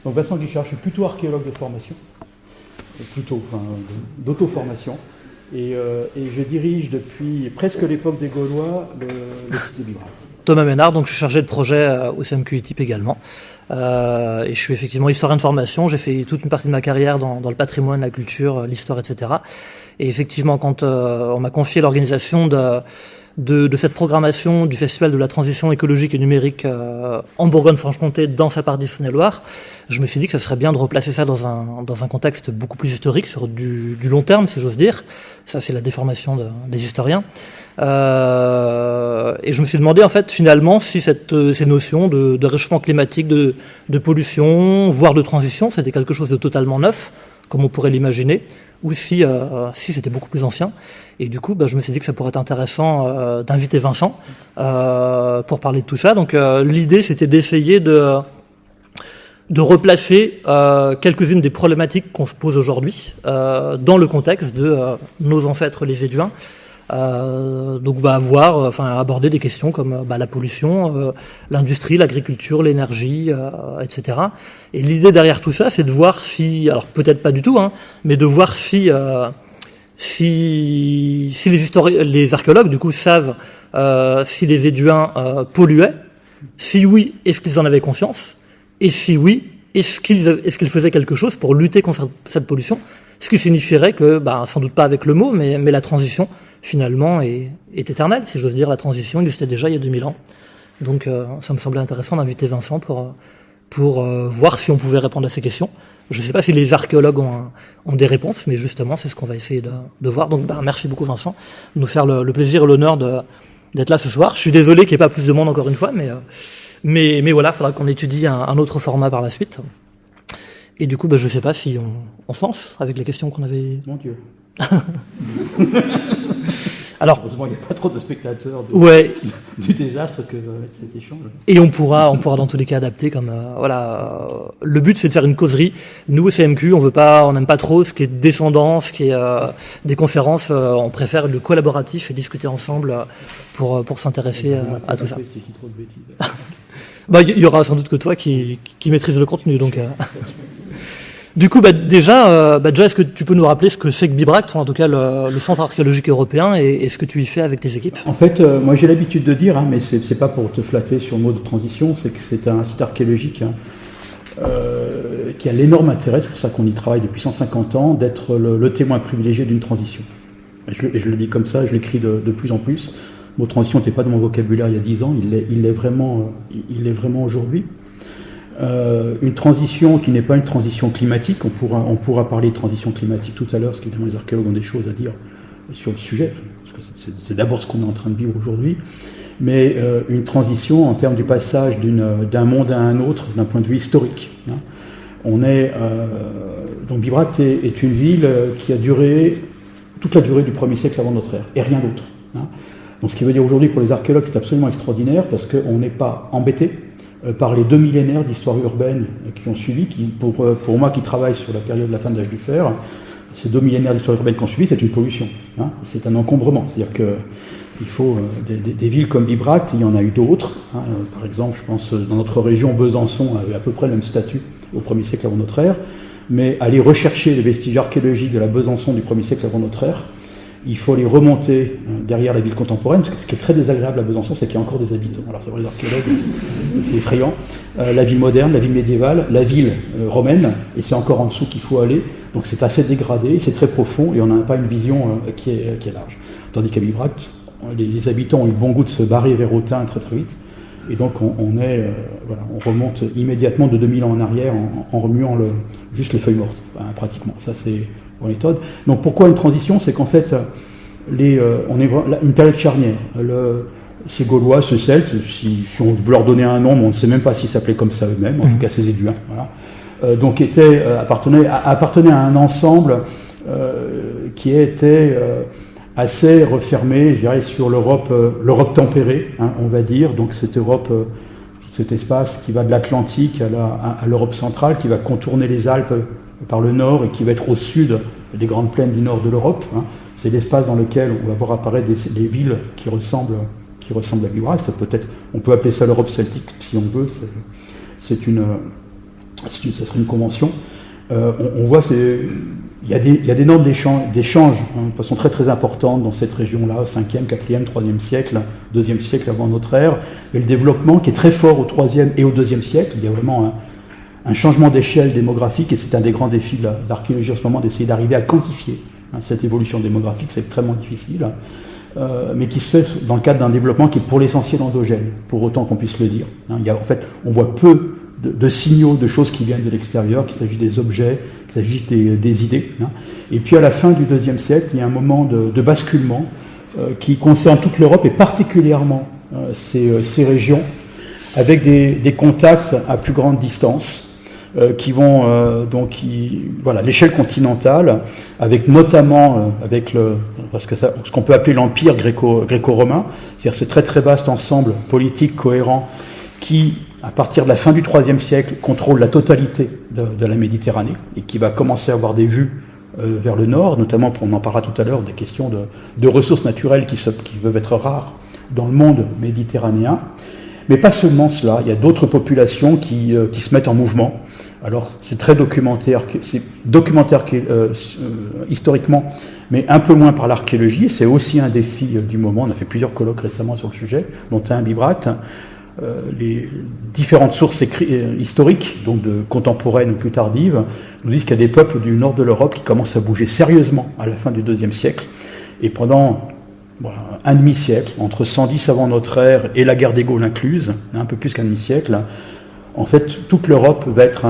Donc Vincent Guichard, je suis plutôt archéologue de formation, d'auto-formation, et je dirige depuis presque l'époque des Gaulois le site de Bibracte. Thomas Ménard, donc je suis chargé de projet au CMQ ITIP également, et je suis effectivement historien de formation. J'ai fait toute une partie de ma carrière dans le patrimoine, la culture, l'histoire, etc. Et effectivement, quand on m'a confié l'organisation de cette programmation du Festival de la transition écologique et numérique en Bourgogne-Franche-Comté dans sa partie Saône-et-Loire, je me suis dit que ça serait bien de replacer ça dans un contexte beaucoup plus historique, sur du long terme, si j'ose dire. Ça, c'est la déformation des historiens. Et je me suis demandé, en fait, finalement, si ces notions de réchauffement climatique, de pollution, voire de transition, c'était quelque chose de totalement neuf, comme on pourrait l'imaginer, ou si c'était beaucoup plus ancien. Et du coup, je me suis dit que ça pourrait être intéressant d'inviter Vincent pour parler de tout ça. Donc l'idée, c'était d'essayer de replacer quelques-unes des problématiques qu'on se pose aujourd'hui dans le contexte de nos ancêtres les Éduins. Aborder des questions comme la pollution, l'industrie, l'agriculture, l'énergie, etc. Et l'idée derrière tout ça, c'est de voir si, alors peut-être pas du tout, mais de voir si les archéologues du coup savent si les Éduins polluaient, si oui, est-ce qu'ils en avaient conscience, et si oui, est-ce qu'ils faisaient quelque chose pour lutter contre cette pollution, ce qui signifierait que, sans doute pas avec le mot, mais la transition finalement est éternelle, si j'ose dire. La transition existait déjà il y a 2000 ans. Donc ça me semblait intéressant d'inviter Vincent pour voir si on pouvait répondre à ces questions. Je ne sais pas si les archéologues ont des réponses, mais justement c'est ce qu'on va essayer de voir. Donc merci beaucoup Vincent de nous faire le plaisir et l'honneur d'être là ce soir. Je suis désolé qu'il n'y ait pas plus de monde encore une fois, mais voilà, il faudra qu'on étudie un autre format par la suite. Et du coup, je ne sais pas si on se lance avec les questions qu'on avait... Mon Dieu. Alors, heureusement, il n'y a pas trop de spectateurs du désastre que cet échange. Et on pourra dans tous les cas adapter comme le but, c'est de faire une causerie. Nous au CMQ, on n'aime pas trop ce qui est descendant, ce qui est des conférences. On préfère le collaboratif et discuter ensemble pour s'intéresser à tout ça. Si je dis trop de bêtises. Il y aura sans doute que toi qui maîtrise le contenu, donc. Du coup, déjà, est-ce que tu peux nous rappeler ce que c'est que Bibracte, en tout cas le Centre archéologique européen, et ce que tu y fais avec tes équipes? En fait, moi j'ai l'habitude de dire, mais c'est pas pour te flatter sur le mot de transition, c'est que c'est un site archéologique qui a l'énorme intérêt, c'est pour ça qu'on y travaille depuis 150 ans, d'être le témoin privilégié d'une transition. Et je le dis comme ça, je l'écris de plus en plus. Le mot transition n'était pas dans mon vocabulaire il y a 10 ans, il l'est vraiment aujourd'hui. Une transition qui n'est pas une transition climatique, on pourra parler de transition climatique tout à l'heure, parce qu'évidemment les archéologues ont des choses à dire sur le sujet, parce que c'est d'abord ce qu'on est en train de vivre aujourd'hui, mais une transition en termes du passage d'un monde à un autre, d'un point de vue historique. Donc Bibracte est une ville qui a duré toute la durée du 1er siècle avant notre ère, et rien d'autre. Donc ce qui veut dire aujourd'hui pour les archéologues, c'est absolument extraordinaire, parce qu'on n'est pas embêté par les 2 millénaires d'histoire urbaine qui ont suivi, pour moi qui travaille sur la période de la fin de l'âge du fer, ces 2 millénaires d'histoire urbaine qui ont suivi, c'est une pollution. C'est un encombrement. C'est-à-dire qu'il faut des villes comme Bibracte, il y en a eu d'autres. Par exemple, je pense dans notre région, Besançon avait à peu près le même statut au 1er siècle avant notre ère, mais aller rechercher les vestiges archéologiques de la Besançon du 1er siècle avant notre ère, il faut les remonter derrière la ville contemporaine, parce que ce qui est très désagréable à Besançon, c'est qu'il y a encore des habitants. Alors, c'est vrai, les archéologues, c'est effrayant. La ville moderne, la ville médiévale, la ville romaine, et c'est encore en dessous qu'il faut aller. Donc, c'est assez dégradé, c'est très profond, et on n'a pas une vision qui est large. Tandis qu'à Bibracte, les habitants ont eu le bon goût de se barrer vers Autun très très vite. Et donc, on remonte immédiatement de 2000 ans en arrière en remuant juste les feuilles mortes, pratiquement. Ça, c'est pour les méthode. Donc pourquoi une transition? C'est qu'en fait, on est une période charnière. Ces Gaulois, ces Celtes, si on veut leur donner un nom, mais on ne sait même pas s'ils s'appelaient comme ça eux-mêmes, en tout cas ces Éduins, donc appartenaient à un ensemble qui était assez refermé, je dirais, sur l'Europe tempérée, on va dire. Donc cette Europe, cet espace qui va de l'Atlantique à l'Europe centrale, qui va contourner les Alpes par le nord et qui va être au sud des grandes plaines du nord de l'Europe. C'est l'espace dans lequel on va voir apparaître des villes qui ressemblent à Bibracte. On peut appeler ça l'Europe celtique si on veut. C'est ça serait une convention. On voit, il y a d'énormes d'échanges de façon très très importante dans cette région-là, 5e, 4e, 3e siècle, 2e siècle avant notre ère, et le développement qui est très fort au 3e et au 2e siècle. Il y a vraiment un changement d'échelle démographique, et c'est un des grands défis de l'archéologie en ce moment, d'essayer d'arriver à quantifier cette évolution démographique. C'est extrêmement difficile, mais qui se fait dans le cadre d'un développement qui est pour l'essentiel endogène, pour autant qu'on puisse le dire. En fait, on voit peu de signaux, de choses qui viennent de l'extérieur, qu'il s'agisse des objets, qu'il s'agisse des idées. Et puis à la fin du IIe siècle, il y a un moment de basculement qui concerne toute l'Europe et particulièrement ces régions, avec des contacts à plus grande distance qui vont l'échelle continentale, avec notamment ce qu'on peut appeler l'empire gréco-romain, c'est-à-dire ce très très vaste ensemble politique cohérent qui, à partir de la fin du IIIe siècle, contrôle la totalité de la Méditerranée et qui va commencer à avoir des vues vers le nord, notamment, on en parlera tout à l'heure, des questions de ressources naturelles qui peuvent être rares dans le monde méditerranéen. Mais pas seulement cela, il y a d'autres populations qui se mettent en mouvement. Alors c'est très documentaire historiquement, mais un peu moins par l'archéologie. C'est aussi un défi du moment. On a fait plusieurs colloques récemment sur le sujet, dont un Bibracte. Les différentes sources historiques, donc contemporaines ou plus tardives, nous disent qu'il y a des peuples du nord de l'Europe qui commencent à bouger sérieusement à la fin du IIe siècle. Et pendant un demi-siècle, entre 110 avant notre ère et la guerre des Gaules incluse, un peu plus qu'un demi-siècle, en fait, toute l'Europe va être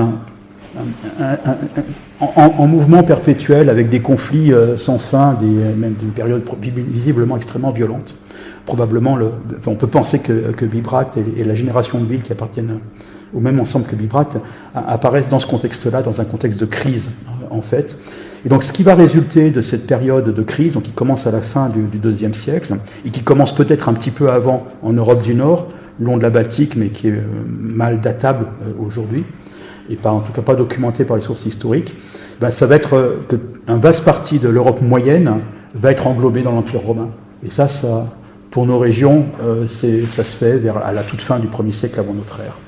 en mouvement perpétuel, avec des conflits sans fin, même d'une période visiblement extrêmement violente. Probablement, on peut penser que Bibracte et la génération de villes qui appartiennent au même ensemble que Bibracte apparaissent dans ce contexte-là, dans un contexte de crise, en fait. Et donc, ce qui va résulter de cette période de crise, donc qui commence à la fin du IIe siècle, et qui commence peut-être un petit peu avant en Europe du Nord, le long de la Baltique, mais qui est mal datable aujourd'hui, et en tout cas pas documenté par les sources historiques, ça va être qu'une vaste partie de l'Europe moyenne va être englobée dans l'Empire romain. Et ça pour nos régions, ça se fait à la toute fin du 1er siècle avant notre ère.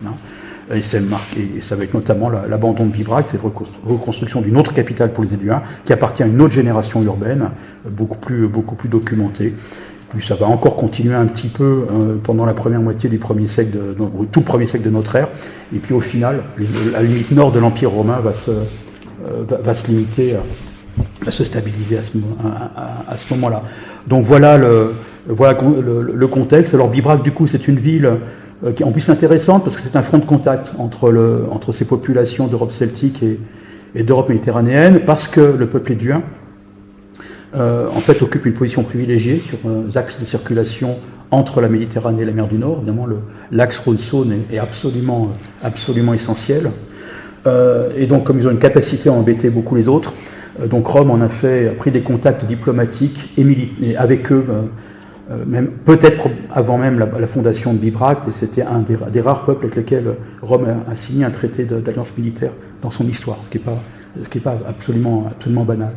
Et c'est marqué, et ça va être notamment l'abandon de Bibracte et la reconstruction d'une autre capitale pour les Éluins, qui appartient à une autre génération urbaine, beaucoup plus documentée. Puis ça va encore continuer un petit peu pendant la première moitié du tout le 1er siècle de notre ère. Et puis au final, la limite nord de l'Empire romain va se limiter à se stabiliser à ce moment-là. Donc voilà le contexte. Alors Bibracte, du coup, c'est une ville qui est en plus intéressante parce que c'est un front de contact entre ces populations d'Europe celtique et d'Europe méditerranéenne, parce que le peuple éduin en fait occupe une position privilégiée sur les axes de circulation entre la Méditerranée et la mer du Nord. Évidemment, l'axe Rhône-Saône est absolument essentiel. Et donc, comme ils ont une capacité à embêter beaucoup les autres, donc Rome a pris des contacts diplomatiques et avec eux, même peut-être avant même la fondation de Bibracte, et c'était un des rares peuples avec lesquels Rome a signé un traité d'alliance militaire dans son histoire, ce qui n'est pas absolument banal.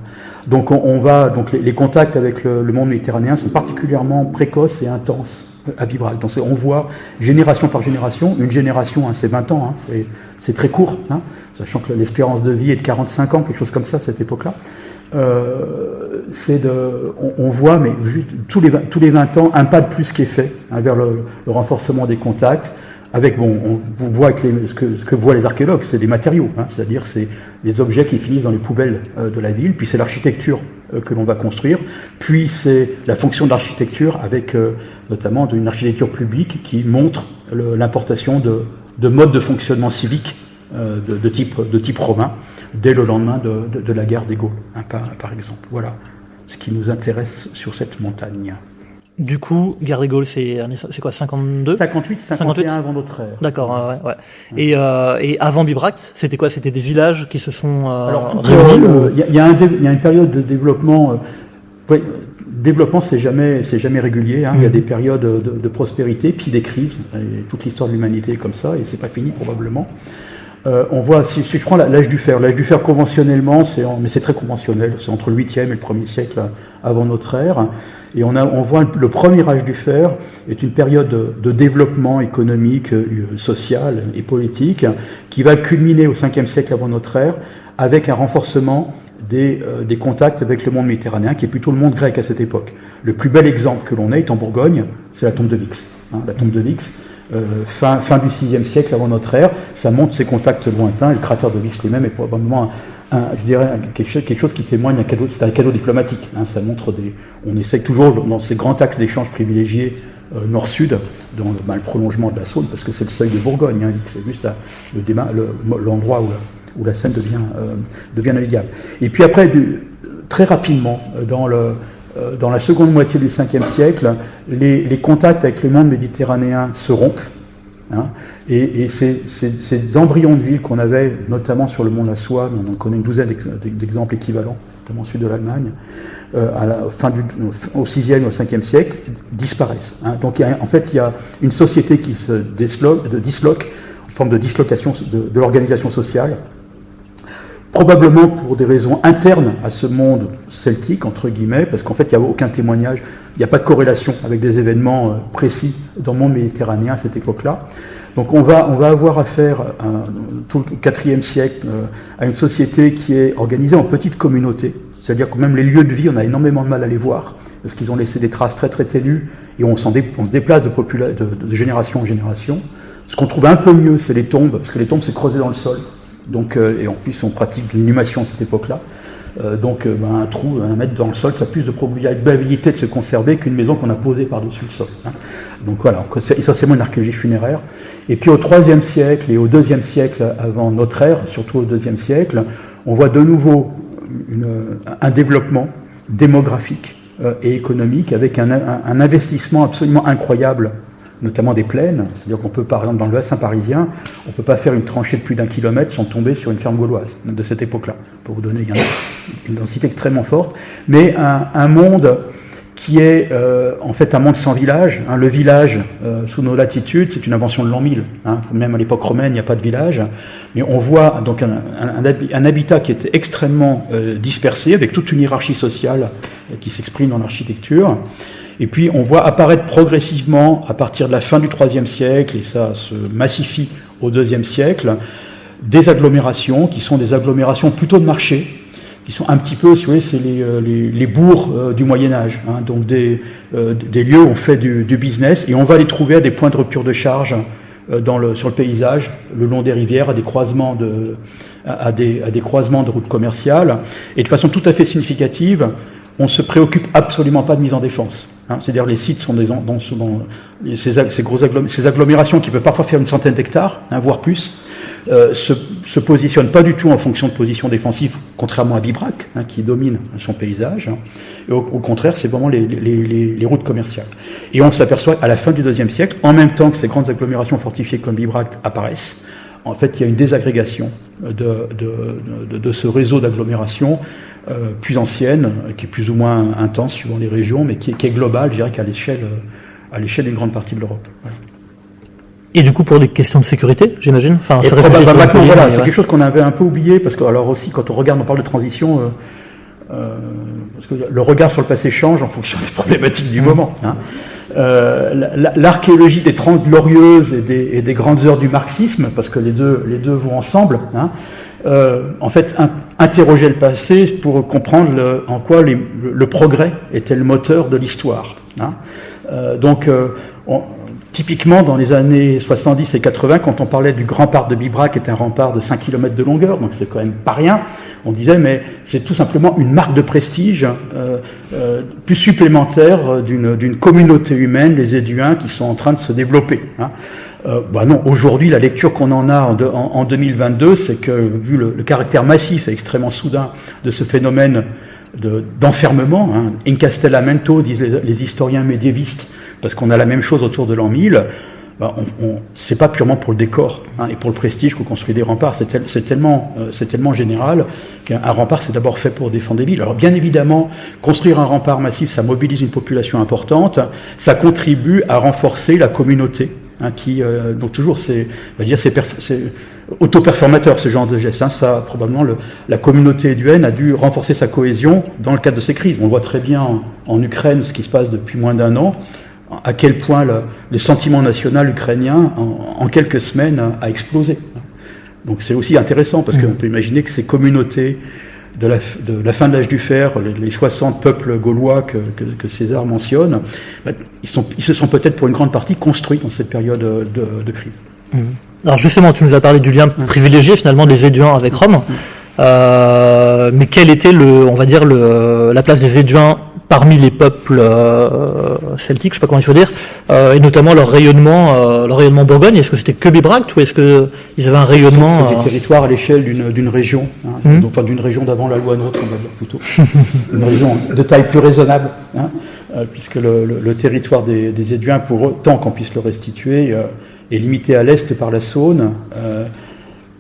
Donc donc les contacts avec le monde méditerranéen sont particulièrement précoces et intenses à Bibracte. Donc on voit génération par génération, une génération, c'est 20 ans, c'est très court, sachant que l'espérance de vie est de 45 ans, quelque chose comme ça à cette époque-là. On voit, mais vu tous les 20 ans, un pas de plus qui est fait vers le renforcement des contacts. On voit avec ce que voient les archéologues, c'est des matériaux, c'est-à-dire c'est des objets qui finissent dans les poubelles de la ville, puis c'est l'architecture que l'on va construire, puis c'est la fonction de l'architecture avec notamment une architecture publique qui montre l'importation de modes de fonctionnement civique de type romain dès le lendemain de la guerre des Gaules, par exemple. Voilà ce qui nous intéresse sur cette montagne. Du coup, guerre des Gaules, c'est quoi, 52 58, 51 avant notre ère. D'accord, ouais. Et avant Bibracte, c'était quoi? C'était des villages qui se sont réunis. Il y a une période de développement. Développement, c'est jamais régulier. Il y a des périodes de prospérité, puis des crises. Et toute l'histoire de l'humanité est comme ça, et c'est pas fini probablement. On voit, si je prends l'âge du fer conventionnellement, mais c'est très conventionnel, c'est entre le 8e et le 1er siècle avant notre ère. Et on voit le premier âge du fer est une période de développement économique, social et politique qui va culminer au 5e siècle avant notre ère avec un renforcement des contacts avec le monde méditerranéen qui est plutôt le monde grec à cette époque. Le plus bel exemple que l'on ait est en Bourgogne, c'est la tombe de Vix. La tombe de Vix, fin du 6e siècle avant notre ère, ça montre ses contacts lointains et le cratère de Vix lui-même est probablement je dirais quelque chose qui témoigne c'est un cadeau diplomatique. Ça montre on essaie toujours dans ces grands axes d'échange privilégiés nord-sud, dans le prolongement de la Saône, parce que c'est le seuil de Bourgogne, c'est juste l'endroit où la Seine devient navigable. Et puis après, très rapidement, dans la seconde moitié du 5e siècle, les contacts avec le monde méditerranéen se rompent. Et ces embryons de villes qu'on avait, notamment sur le mont La Soie, on en connaît une douzaine d'exemples équivalents, notamment au sud de l'Allemagne, au 6e et au 5e siècle, disparaissent. Donc en fait, il y a une société qui se disloque, en forme de dislocation de l'organisation sociale, probablement pour des raisons internes à ce monde celtique, entre guillemets, parce qu'en fait, il n'y a aucun témoignage, il n'y a pas de corrélation avec des événements précis dans le monde méditerranéen à cette époque-là. Donc on va avoir affaire, tout le 4e siècle, à une société qui est organisée en petites communautés, c'est-à-dire que même les lieux de vie, on a énormément de mal à les voir, parce qu'ils ont laissé des traces très très ténues, et on se déplace de génération en génération. Ce qu'on trouve un peu mieux, c'est les tombes, parce que les tombes, c'est creusé dans le sol. Donc, et en plus, on pratique l'inhumation à cette époque-là. Un trou, 1 mètre dans le sol, ça a plus de probabilité de se conserver qu'une maison qu'on a posée par-dessus le sol. Donc voilà, c'est essentiellement une archéologie funéraire. Et puis au 3e siècle et au 2e siècle avant notre ère, surtout au 2e siècle, on voit de nouveau un développement démographique et économique avec un investissement absolument incroyable, notamment des plaines. C'est-à-dire qu'on peut, par exemple, dans le bassin parisien, on ne peut pas faire une tranchée de plus d'1 kilomètre sans tomber sur une ferme gauloise de cette époque-là, pour vous donner une densité extrêmement forte. Mais un monde qui est en fait un monde sans village. Le village, sous nos latitudes, c'est une invention de l'an 1000. Même à l'époque romaine, il n'y a pas de village. Mais on voit donc un habitat qui est extrêmement dispersé, avec toute une hiérarchie sociale qui s'exprime dans l'architecture. Et puis on voit apparaître progressivement, à partir de la fin du IIIe siècle, et ça se massifie au IIe siècle, des agglomérations qui sont des agglomérations plutôt de marché, qui sont un petit peu, si vous voulez, c'est les bourgs du Moyen-Âge, donc des lieux où on fait du business, et on va les trouver à des points de rupture de charge sur le paysage, le long des rivières, à des croisements des croisements de routes commerciales, et de façon tout à fait significative, on ne se préoccupe absolument pas de mise en défense. C'est-à-dire les sites sont ces agglomérations qui peuvent parfois faire une centaine d'hectares, voire plus, se positionnent pas du tout en fonction de position défensive, contrairement à Bibrac, qui domine son paysage. Et au contraire, c'est vraiment les routes commerciales. Et on s'aperçoit à la fin du IIe siècle, en même temps que ces grandes agglomérations fortifiées comme Bibrac apparaissent, en fait, il y a une désagrégation de ce réseau d'agglomérations plus ancienne, qui est plus ou moins intense suivant les régions, mais qui est globale, je dirais qu'à l'échelle d'une grande partie de l'Europe. Voilà. Et du coup, pour des questions de sécurité, j'imagine. Enfin, c'est quelque chose qu'on avait un peu oublié, parce que alors aussi, quand on parle de transition, parce que le regard sur le passé change en fonction des problématiques du moment. L'archéologie des 30 glorieuses et des grandes heures du marxisme, parce que les deux vont ensemble, en fait, interroger le passé pour comprendre en quoi le progrès était le moteur de l'histoire. Typiquement, dans les années 70 et 80, quand on parlait du grand parc de Bibrac, qui est un rempart de 5 km de longueur, donc c'est quand même pas rien, on disait, mais c'est tout simplement une marque de prestige plus supplémentaire d'une communauté humaine, les Éduins, qui sont en train de se développer. Non, aujourd'hui, la lecture qu'on en a en 2022, c'est que, vu le caractère massif et extrêmement soudain de ce phénomène d'enfermement, incastellamento, disent les historiens médiévistes, parce qu'on a la même chose autour de l'an 1000, c'est pas purement pour le décor et pour le prestige qu'on construit des remparts, c'est tellement général qu'un rempart c'est d'abord fait pour défendre des villes. Alors bien évidemment, construire un rempart massif, ça mobilise une population importante, ça contribue à renforcer la communauté, donc toujours auto-performateur, ce genre de geste. Hein. Ça, probablement, la communauté éduenne a dû renforcer sa cohésion dans le cadre de ces crises. On voit très bien en Ukraine ce qui se passe depuis moins d'1 an, à quel point le sentiment national ukrainien, en quelques semaines, a explosé. Donc c'est aussi intéressant, parce qu'on peut imaginer que ces communautés de la fin de l'âge du fer, les 60 peuples gaulois que César mentionne, ils se sont peut-être pour une grande partie construits dans cette période de crise. Alors justement, tu nous as parlé du lien privilégié finalement des Éduins avec Rome, mais quelle était la place des Éduins parmi les peuples celtiques, je sais pas comment il faut dire, et notamment leur rayonnement Bourgogne? Est-ce que c'était que Bibracte ou est-ce que ils avaient un rayonnement? C'est des territoires à l'échelle d'une région, donc enfin d'une région d'avant la loi nôtre, on va dire plutôt, une région de taille plus raisonnable, puisque le territoire des Éduins, pour autant qu'on puisse le restituer, est limité à l'est par la Saône,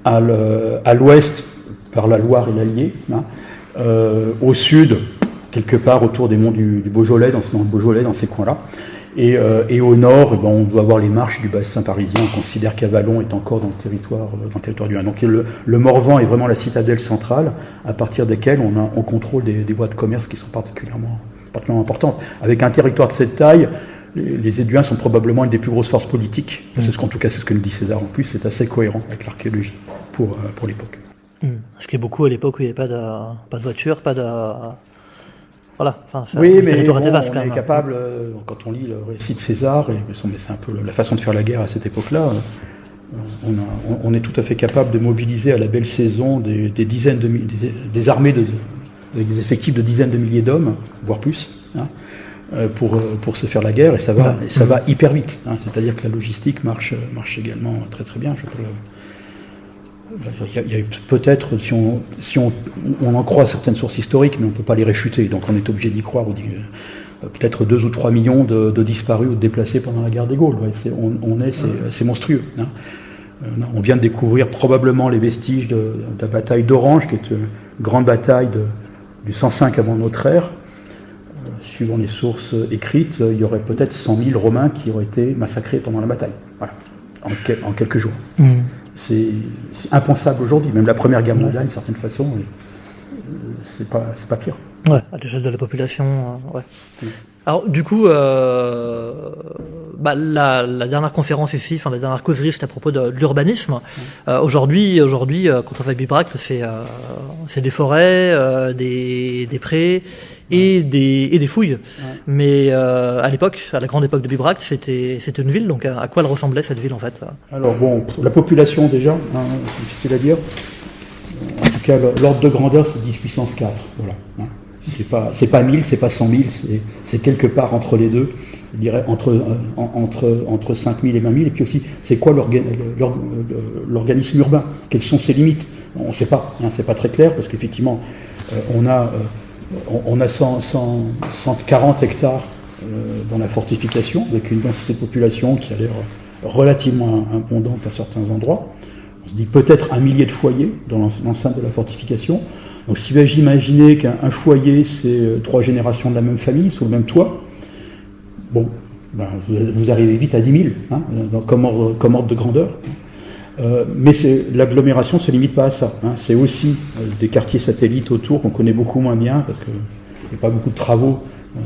à l'ouest par la Loire et l'Allier, au sud quelque part autour des monts du Beaujolais, dans le Beaujolais, dans ces coins-là. Et au nord, on doit avoir les marches du bassin parisien. On considère qu'Avallon est encore dans le territoire du Rhin. Donc le Morvan est vraiment la citadelle centrale, à partir desquelles on contrôle des voies de commerce qui sont particulièrement importantes. Avec un territoire de cette taille, les Éduins sont probablement une des plus grosses forces politiques. C'est en tout cas, c'est ce que nous dit César. En plus, c'est assez cohérent avec l'archéologie pour l'époque. Ce qui est beaucoup à l'époque où il n'y avait pas de voiture, pas de... Voilà, oui, mais bon, on est capable, quand on lit le récit de César, et c'est un peu la façon de faire la guerre à cette époque-là, on est tout à fait capable de mobiliser à la belle saison des armées avec des effectifs de dizaines de milliers d'hommes, voire plus, pour se faire la guerre, et ça va hyper vite. C'est-à-dire que la logistique marche également très très bien. Il y a peut-être, si on en croit certaines sources historiques, mais on ne peut pas les réfuter, donc on est obligé d'y croire, peut-être 2 ou 3 millions de disparus ou de déplacés pendant la guerre des Gaules. C'est monstrueux. On vient de découvrir probablement les vestiges de la bataille d'Orange, qui est une grande bataille du 105 avant notre ère. Suivant les sources écrites, il y aurait peut-être 100 000 Romains qui auraient été massacrés pendant la bataille, en quelques jours. C'est impensable aujourd'hui. Même la Première Guerre mondiale, d'une certaine façon, c'est pas pire. Ouais, à l'échelle de la population, ouais. Alors, du coup, la dernière conférence ici, la dernière causerie, c'était à propos de l'urbanisme. Aujourd'hui, quand on fait Bibracte, c'est des forêts, des prés et des fouilles. Mais à l'époque, à la grande époque de Bibracte, c'était une ville. Donc, à quoi elle ressemblait cette ville en fait? Alors bon, la population déjà, c'est difficile à dire. En tout cas, l'ordre de grandeur, c'est 10 puissance 4. Voilà. C'est pas 1000, c'est pas 100 000, c'est quelque part entre les deux. Je dirais entre 5 000 et 20 000. Et puis aussi, c'est quoi l'organisme urbain? Quelles sont ses limites? On ne sait pas. C'est pas très clair parce qu'effectivement, on a 140 hectares dans la fortification, avec une densité de population qui a l'air relativement abondante à certains endroits. On se dit peut-être 1 millier de foyers dans l'enceinte de la fortification. Donc si vous imaginez qu'un foyer, c'est 3 générations de la même famille, sous le même toit, vous arrivez vite à 10 000, comme ordre de grandeur. Mais l'agglomération ne se limite pas à ça. C'est aussi des quartiers satellites autour qu'on connaît beaucoup moins bien, parce qu'il n'y a pas beaucoup de travaux.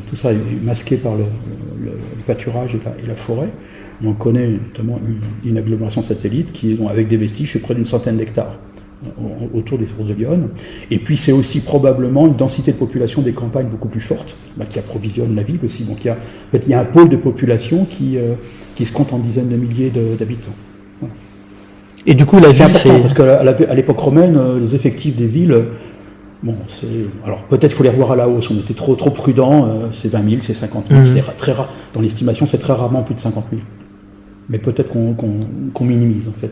Tout ça est masqué par le pâturage et la forêt. Mais on connaît notamment une agglomération satellite avec des vestiges, c'est près d'une centaine d'hectares autour des sources de l'Yonne. Et puis c'est aussi probablement une densité de population des campagnes beaucoup plus forte, qui approvisionne la ville aussi. Donc il y a un pôle de population qui se compte en dizaines de milliers d'habitants. Voilà. Et du coup la ville c'est... Parce qu'à l'époque romaine, les effectifs des villes, alors peut-être qu'il faut les revoir à la hausse, on était trop prudents, c'est 20 000, c'est 50 000, c'est très rare. Dans l'estimation, c'est très rarement plus de 50 000. Mais peut-être qu'on minimise en fait.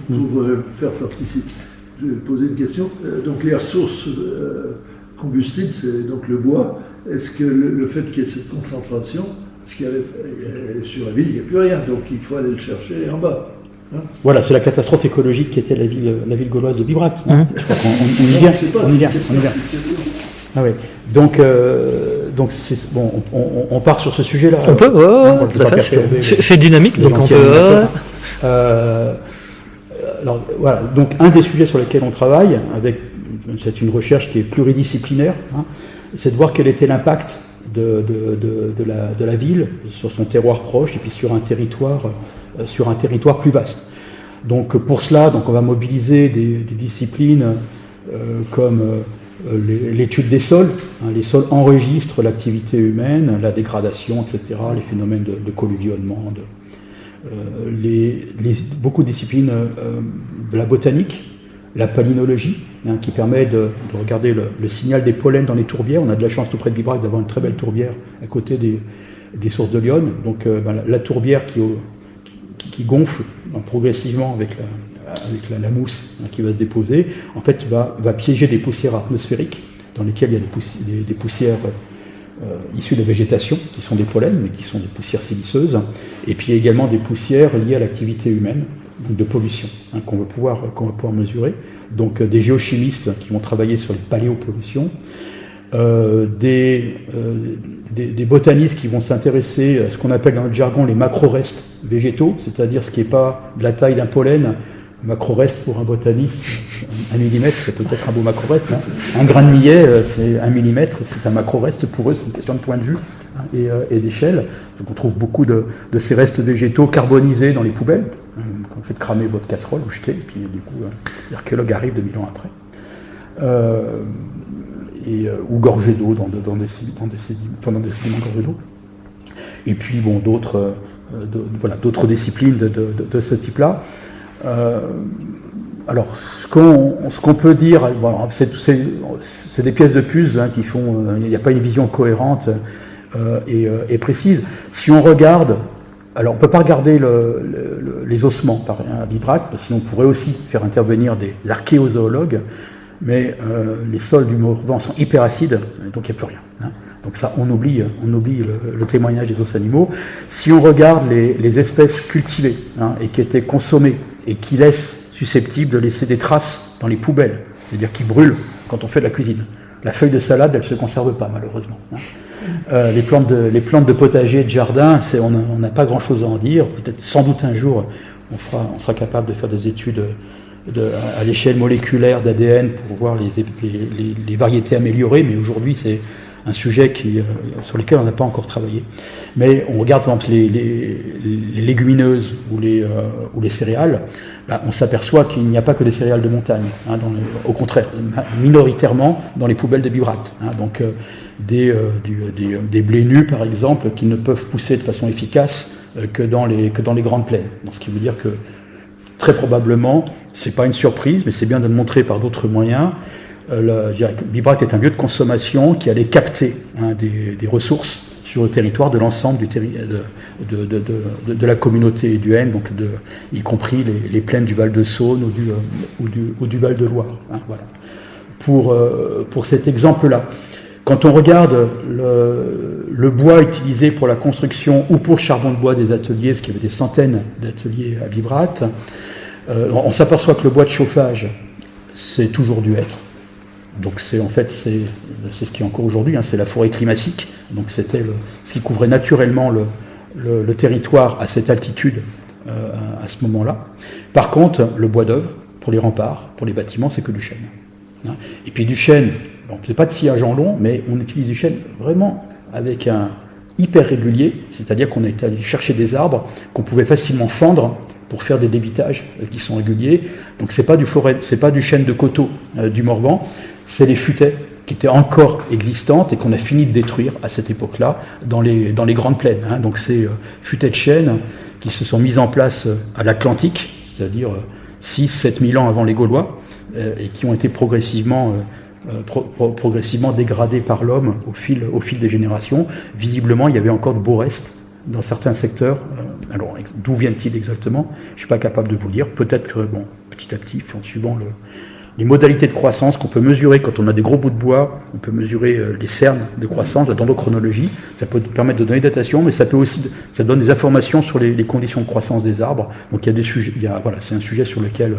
Pour faire participer, je vais poser une question. Donc les ressources combustibles, c'est donc le bois. Est-ce que le fait qu'il y ait cette concentration, parce qu'il y avait sur la ville, il n'y a plus rien, donc il faut aller le chercher en bas. Voilà, c'est la catastrophe écologique qui était la ville gauloise de Bibracte. Je crois qu'on y vient. Ah oui. Donc c'est, bon, on part sur ce sujet-là. On peut, tout à fait. C'est dynamique, donc on peut. Alors voilà, donc un des sujets sur lesquels on travaille, c'est une recherche qui est pluridisciplinaire, hein, c'est de voir quel était l'impact de la ville sur son terroir proche et puis sur un territoire plus vaste. Donc pour cela, on va mobiliser des disciplines comme l'étude des sols. Hein, les sols enregistrent l'activité humaine, la dégradation, etc., les phénomènes de colluvionnement, beaucoup de disciplines de la botanique, la palynologie, hein, qui permet de regarder le signal des pollens dans les tourbières. On a de la chance tout près de Bibrac d'avoir une très belle tourbière à côté des sources de l'Yonne. Donc la tourbière qui gonfle progressivement avec la mousse, hein, qui va se déposer, en fait va piéger des poussières atmosphériques dans lesquelles il y a des poussières issues de la végétation, qui sont des pollens, mais qui sont des poussières siliceuses, et puis également des poussières liées à l'activité humaine, donc de pollution, hein, qu'on va pouvoir mesurer. Donc des géochimistes qui vont travailler sur les paléopollutions, des botanistes qui vont s'intéresser à ce qu'on appelle dans notre jargon les macro-restes végétaux, c'est-à-dire ce qui n'est pas de la taille d'un pollen. Macro-reste pour un botaniste, 1 millimètre, c'est peut-être un beau macro-reste. Hein. Un grain de millet, c'est 1 millimètre, c'est un macro-reste. Pour eux, c'est une question de point de vue, hein, et d'échelle. Donc on trouve beaucoup de ces restes végétaux carbonisés dans les poubelles, hein, quand vous faites cramer votre casserole ou jeter, et puis du coup, l'archéologue arrive 2000 ans après. Ou gorgés d'eau dans des sédiments gorgés d'eau. Et puis, bon, d'autres disciplines de ce type-là. Alors, ce qu'on peut dire, bon, c'est des pièces de puzzle, hein, qui font, il n'y a pas une vision cohérente et précise. Si on regarde, alors on ne peut pas regarder les ossements à Bibrac, parce que sinon on pourrait aussi faire intervenir des archéozoologues, mais les sols du Morvan sont hyper acides, donc il n'y a plus rien. Hein. Donc ça, on oublie le témoignage des os animaux. Si on regarde les espèces cultivées, hein, et qui étaient consommées, et qui laissent susceptibles de laisser des traces dans les poubelles, c'est-à-dire qui brûlent quand on fait de la cuisine. La feuille de salade, elle ne se conserve pas, malheureusement. Hein. Les plantes de potager, de jardin, on n'a pas grand-chose à en dire. Peut-être, sans doute un jour, on sera capable de faire des études à l'échelle moléculaire d'ADN pour voir les variétés améliorées, mais aujourd'hui, c'est un sujet sur lequel on n'a pas encore travaillé. Mais on regarde par exemple les légumineuses ou les céréales, on s'aperçoit qu'il n'y a pas que des céréales de montagne, hein, au contraire, minoritairement dans les poubelles de Bibrac. Hein, donc des blés nus par exemple, qui ne peuvent pousser de façon efficace que dans les grandes plaines. Donc, ce qui veut dire que très probablement, c'est pas une surprise, mais c'est bien de le montrer par d'autres moyens. Bibrac est un lieu de consommation qui allait capter, hein, des ressources sur le territoire de l'ensemble de la communauté duenne, donc y compris les plaines du Val-de-Saône ou du Val-de-Loire. Hein, voilà. Pour cet exemple-là, quand on regarde le bois utilisé pour la construction ou pour le charbon de bois des ateliers, parce qu'il y avait des centaines d'ateliers à Bibrac, on s'aperçoit que le bois de chauffage, c'est toujours du hêtre. Donc c'est ce qui est encore aujourd'hui, hein, c'est la forêt climatique. Donc c'était ce qui couvrait naturellement le territoire à cette altitude à ce moment-là. Par contre, le bois d'œuvre, pour les remparts, pour les bâtiments, c'est que du chêne. Hein. Et puis du chêne, donc c'est pas de sciage en long, mais on utilise du chêne vraiment avec un hyper régulier, c'est-à-dire qu'on est allé chercher des arbres qu'on pouvait facilement fendre pour faire des débitages qui sont réguliers. Donc c'est pas du chêne de coteau du Morvan, c'est les futaies qui étaient encore existantes et qu'on a fini de détruire à cette époque-là dans les grandes plaines. Hein. Donc ces futaies de chêne qui se sont mises en place à l'Atlantique, c'est-à-dire 6-7 000 ans avant les Gaulois, et qui ont été progressivement dégradées par l'homme au fil des générations. Visiblement, il y avait encore de beaux restes dans certains secteurs. Alors, d'où viennent-ils exactement? Je ne suis pas capable de vous le dire. Peut-être que, petit à petit, en suivant les modalités de croissance qu'on peut mesurer quand on a des gros bouts de bois, on peut mesurer les cernes de croissance, la dendrochronologie, ça peut permettre de donner des datations, mais ça donne des informations sur les conditions de croissance des arbres. Donc il y a des sujets, c'est un sujet sur lequel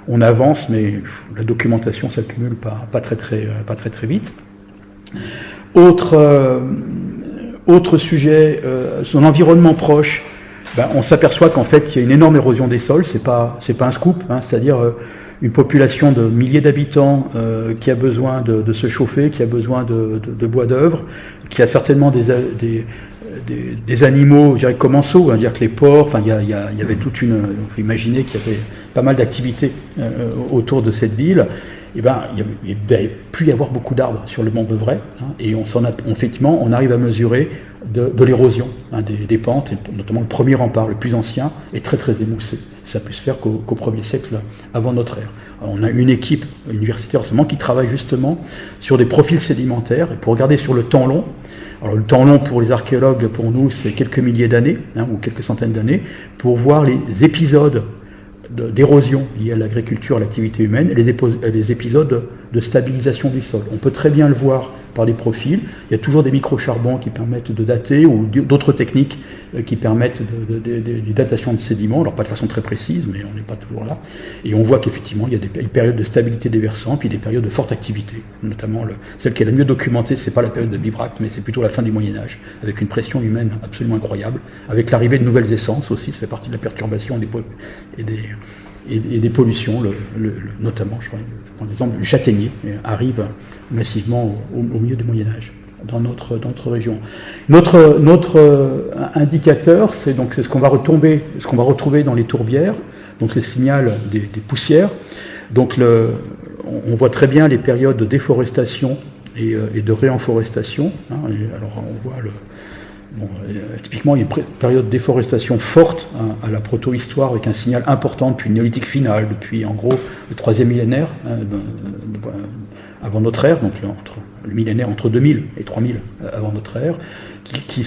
on avance, mais la documentation s'accumule pas très vite. Autre sujet, son environnement proche. On s'aperçoit qu'en fait, il y a une énorme érosion des sols, c'est pas un scoop, hein, c'est-à-dire une population de milliers d'habitants qui a besoin de se chauffer, qui a besoin de bois d'œuvre, qui a certainement des animaux, je dirais, commensaux, hein, dire que les porcs, enfin, il y avait toute une... On peut imaginer qu'il y avait pas mal d'activités autour de cette ville. Il devait plus y avoir beaucoup d'arbres sur le mont Beuvray, hein, et effectivement, on arrive à mesurer de l'érosion, hein, des pentes, et notamment le premier rempart, le plus ancien, est très très émoussé. Ça a pu se faire qu'au 1er siècle avant notre ère. Alors, on a une équipe universitaire seulement qui travaille justement sur des profils sédimentaires, et pour regarder sur le temps long. Alors le temps long pour les archéologues, pour nous, c'est quelques milliers d'années, hein, ou quelques centaines d'années, pour voir les épisodes d'érosion liée à l'agriculture, à l'activité humaine, et les épisodes de stabilisation du sol. On peut très bien le voir par des profils. Il y a toujours des micro-charbons qui permettent de dater, ou d'autres techniques qui permettent des datations de sédiments, alors pas de façon très précise, mais on n'est pas toujours là. Et on voit qu'effectivement, il y a des périodes de stabilité des versants, puis des périodes de forte activité. Notamment, celle qui est la mieux documentée, c'est pas la période de Bibracte, mais c'est plutôt la fin du Moyen-Âge, avec une pression humaine absolument incroyable, avec l'arrivée de nouvelles essences aussi, ça fait partie de la perturbation et des pollutions, notamment, je prends l'exemple du châtaignier, arrive massivement au milieu du Moyen-Âge. Dans notre région. Notre indicateur, c'est ce qu'on va retrouver dans les tourbières, donc les signals des poussières. Donc on voit très bien les périodes de déforestation et de réenforestation. Hein, alors on voit typiquement, il y a une période de déforestation forte, hein, à la proto-histoire, avec un signal important depuis le néolithique final, depuis en gros le 3e millénaire avant notre ère, donc le millénaire entre 2000 et 3000 avant notre ère, qui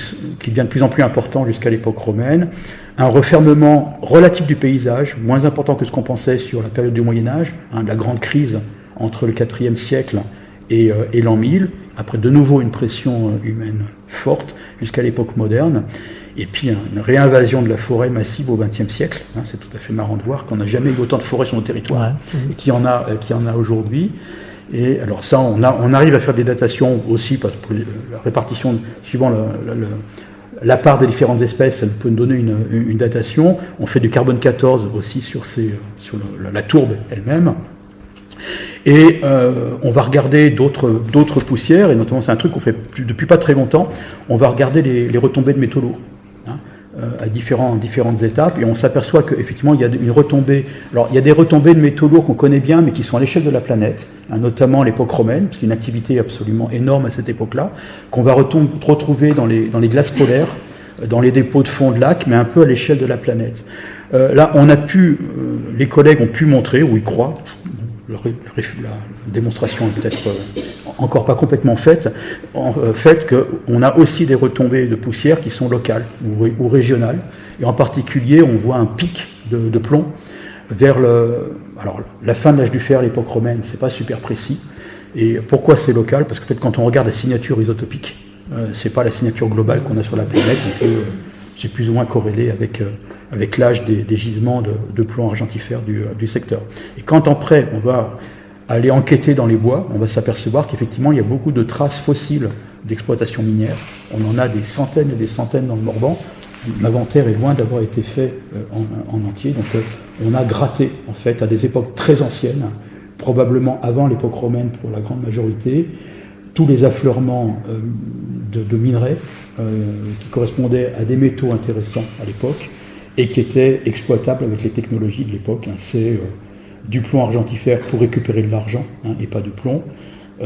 devient de plus en plus important jusqu'à l'époque romaine. Un refermement relatif du paysage, moins important que ce qu'on pensait sur la période du Moyen-Âge, hein, de la grande crise entre le 4e siècle et l'an 1000, après de nouveau une pression humaine forte jusqu'à l'époque moderne, et puis une réinvasion de la forêt massive au XXe siècle. Hein, c'est tout à fait marrant de voir qu'on n'a jamais eu autant de forêts sur nos territoires, et qu'il y en a aujourd'hui. Et alors ça, on arrive à faire des datations aussi, parce que la répartition, suivant la part des différentes espèces, ça peut nous donner une datation. On fait du carbone 14 aussi sur la tourbe elle-même. Et on va regarder d'autres poussières, et notamment c'est un truc qu'on fait depuis pas très longtemps, on va regarder les retombées de métaux lourds, hein, à différentes étapes, et on s'aperçoit qu'effectivement il y a une retombée. Alors il y a des retombées de métaux lourds qu'on connaît bien, mais qui sont à l'échelle de la planète, hein, notamment à l'époque romaine, parce qu'il y a une activité absolument énorme à cette époque-là, qu'on va retrouver dans les glaces polaires, dans les dépôts de fond de lac, mais un peu à l'échelle de la planète. Là, les collègues ont pu montrer, ou ils croient, la démonstration est peut-être encore pas complètement faite, qu'on a aussi des retombées de poussière qui sont locales ou régionales, et en particulier on voit un pic de plomb vers la fin de l'âge du fer, l'époque romaine, c'est pas super précis. Et pourquoi c'est local? Parce que en fait, quand on regarde la signature isotopique, c'est pas la signature globale qu'on a sur la planète, donc c'est plus ou moins corrélé avec l'âge des gisements de plomb argentifère du secteur. Et quand après on va aller enquêter dans les bois, on va s'apercevoir qu'effectivement il y a beaucoup de traces fossiles d'exploitation minière. On en a des centaines et des centaines dans le Morvan. L'inventaire est loin d'avoir été fait en entier. Donc on a gratté en fait à des époques très anciennes, probablement avant l'époque romaine pour la grande majorité, tous les affleurements de minerais qui correspondaient à des métaux intéressants à l'époque et qui étaient exploitables avec les technologies de l'époque. Hein. C'est du plomb argentifère pour récupérer de l'argent, hein, et pas du plomb.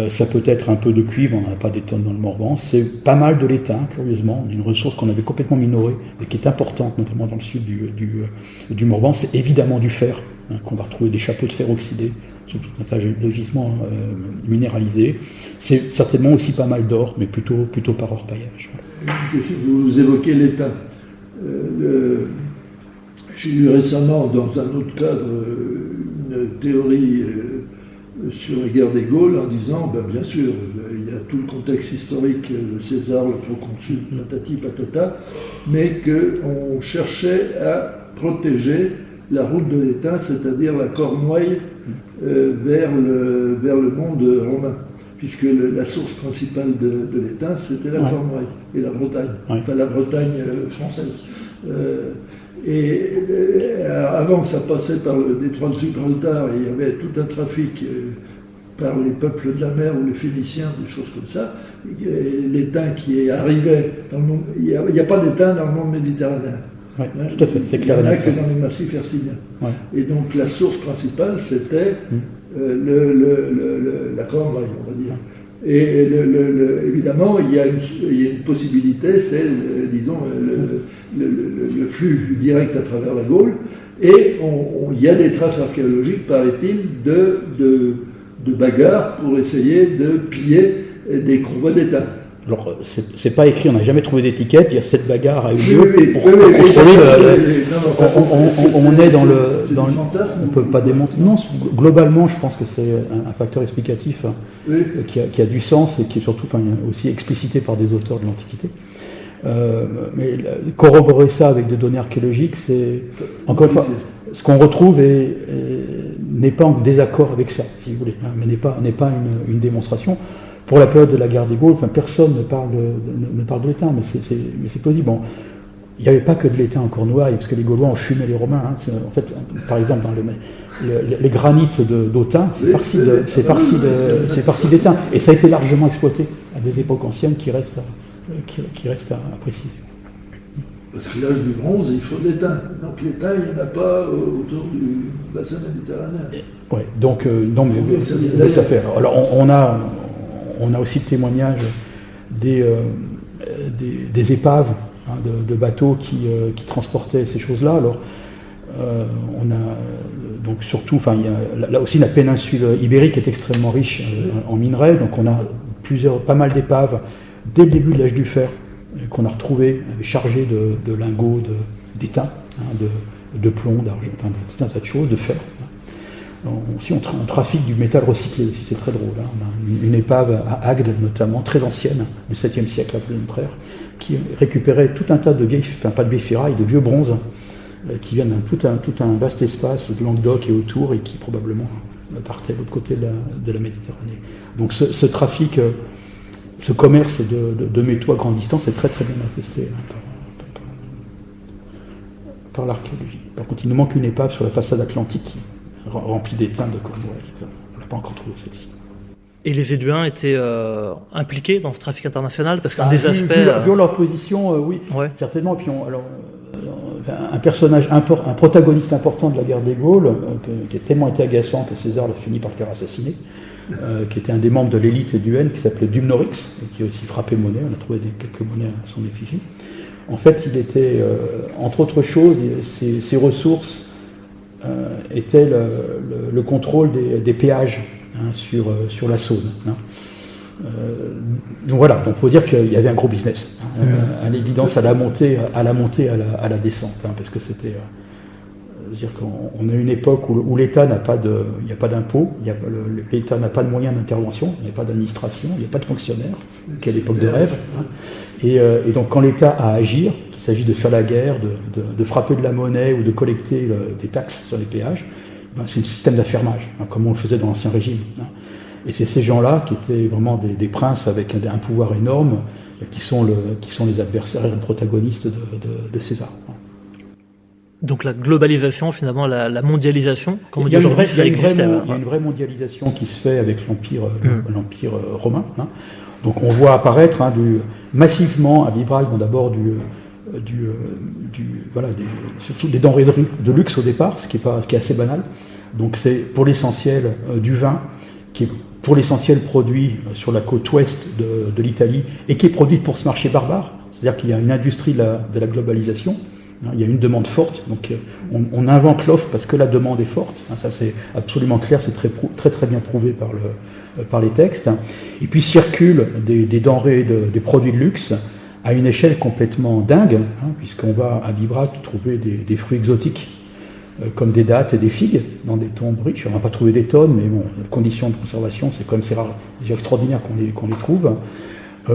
Ça peut être un peu de cuivre, on n'en a pas des tonnes dans le Morvan. C'est pas mal de l'étain, curieusement, d'une ressource qu'on avait complètement minorée et qui est importante, notamment dans le sud du Morvan. C'est évidemment du fer, hein, qu'on va retrouver des chapeaux de fer oxydés sur tout un tas de gisements minéralisés. C'est certainement aussi pas mal d'or, mais plutôt par orpaillage. Vous évoquez l'étain. J'ai lu récemment, dans un autre cadre, une théorie sur la guerre des Gaules en disant, bien sûr, il y a tout le contexte historique de César, le proconsul, patati patata, mais qu'on cherchait à protéger la route de l'étain, c'est-à-dire la Cornouaille vers le monde romain, puisque la source principale de l'étain, c'était la Cornouaille et la Bretagne, enfin la Bretagne française. Avant, ça passait par le détroit de Gibraltar et il y avait tout un trafic par les peuples de la mer ou les Phéniciens, des choses comme ça. L'étain qui arrivait dans le monde, il n'y a pas d'étain dans le monde méditerranéen. Oui, tout à fait, c'est clair. Il n'y en a que dans les massifs hercyniens. Ouais. Et donc la source principale, c'était la Cornouaille, on va dire. Et évidemment, il y a une possibilité, c'est, disons, le flux direct à travers la Gaule. Et il y a des traces archéologiques, paraît-il, de bagarres pour essayer de piller des convois d'étain. Alors, c'est pas écrit, on n'a jamais trouvé d'étiquette, il y a cette bagarre a eu lieu. On est dans le fantasme. On ne peut pas démontrer. Non, globalement, je pense que c'est un facteur explicatif qui a du sens et qui est surtout aussi explicité par des auteurs de l'Antiquité. Mais corroborer ça avec des données archéologiques, c'est encore une fois, ce qu'on retrouve n'est pas en désaccord avec ça, si vous voulez, mais n'est pas une démonstration. Pour la période de la guerre des Gaules, personne ne parle de l'étain, mais c'est possible. Bon, il n'y avait pas que de l'étain en Cornouailles, parce que les Gaulois ont fumé les Romains. En fait, par exemple, dans les granites d'Autun, c'est farci d'étain. Et ça a été largement exploité à des époques anciennes qui restent à préciser. Parce que l'âge du bronze, il faut de l'étain. Donc l'étain, il n'y en a pas autour du bassin méditerranéen. Oui, donc, tout à fait. Alors, on a aussi le témoignage des épaves de bateaux qui transportaient ces choses-là. Alors, on a donc surtout, là aussi la péninsule ibérique est extrêmement riche en minerais. Donc on a pas mal d'épaves dès le début de l'âge du fer qu'on a retrouvées chargées de lingots d'étain, de plomb, d'argent, tout un tas de choses, de fer. Aussi, on trafique du métal recyclé aussi, c'est très drôle. On a une épave à Agde, notamment, très ancienne, du 7e siècle après notre ère, qui récupérait tout un tas de vieilles, pas de vieilles ferrailles, de vieux bronzes, qui viennent d'un tout un vaste espace de Languedoc et autour, et qui probablement partaient de l'autre côté de la Méditerranée. Donc ce trafic, ce commerce de métaux à grande distance est très très bien attesté par l'archéologie. Par contre, il nous manque une épave sur la façade atlantique rempli d'étain de Cornouailles. On n'a pas encore trouvé celle-ci. Et les Éduins étaient impliqués dans ce trafic international parce qu'un des aspects... Vu leur position, oui, ouais. Certainement. Et puis un personnage, un protagoniste important de la guerre des Gaules, qui a tellement été agaçant que César l'a fini par le faire assassiner, qui était un des membres de l'élite éduenne, qui s'appelait Dumnorix, et qui a aussi frappé monnaie. On a trouvé quelques monnaies à son effigie. En fait, il était, entre autres choses, ses ressources était le contrôle des péages sur la Saône. Donc voilà, donc faut dire qu'il y avait un gros business, à l'évidence, à la montée, à la descente, parce que c'était, dire qu'on a une époque où l'État n'a pas il n'y a pas d'impôt, l'État n'a pas de moyens d'intervention, il n'y a pas d'administration, il n'y a pas de fonctionnaires, qui est l'époque de rêve, et donc quand l'État a à agir, qu'il s'agit de faire la guerre, de frapper de la monnaie ou de collecter des taxes sur les péages, c'est un système d'affermage, comme on le faisait dans l'Ancien Régime. Et c'est ces gens-là qui étaient vraiment des princes avec un pouvoir énorme, qui sont les adversaires et les protagonistes de César. Donc la globalisation, finalement, la mondialisation, comme on dit aujourd'hui, ça existait. Il y a une vraie mondialisation qui se fait avec l'Empire romain. Donc on voit apparaître massivement à Vibrac, d'abord surtout des denrées de luxe au départ, ce qui est assez banal. Donc c'est pour l'essentiel du vin, qui est pour l'essentiel produit sur la côte ouest de l'Italie, et qui est produit pour ce marché barbare. C'est-à-dire qu'il y a une industrie de la globalisation. Il y a une demande forte, donc on invente l'offre parce que la demande est forte. Ça c'est absolument clair, c'est très très bien prouvé par les textes. Et puis circulent des denrées, des produits de luxe à une échelle complètement dingue, puisqu'on va à Vibrac trouver des fruits exotiques comme des dattes et des figues dans des tombes riches. On n'a pas trouvé des tonnes, mais bon, les conditions de conservation, c'est quand même rare, déjà extraordinaire qu'on les trouve.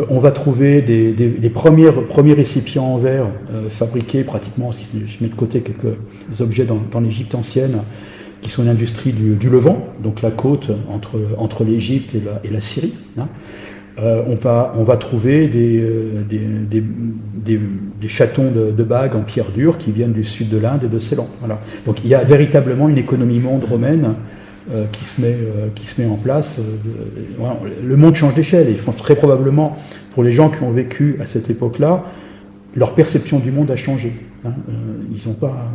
On va trouver les premiers récipients en verre fabriqués pratiquement, si je mets de côté quelques objets dans l'Égypte ancienne, qui sont une industrie du Levant, donc la côte entre l'Égypte et la Syrie. on va trouver des chatons de bagues en pierre dure qui viennent du sud de l'Inde et de Ceylan. Voilà. Donc il y a véritablement une économie monde romaine qui se met en place. Voilà. Le monde change d'échelle et je pense très probablement pour les gens qui ont vécu à cette époque-là, leur perception du monde a changé. Ils n'ont pas...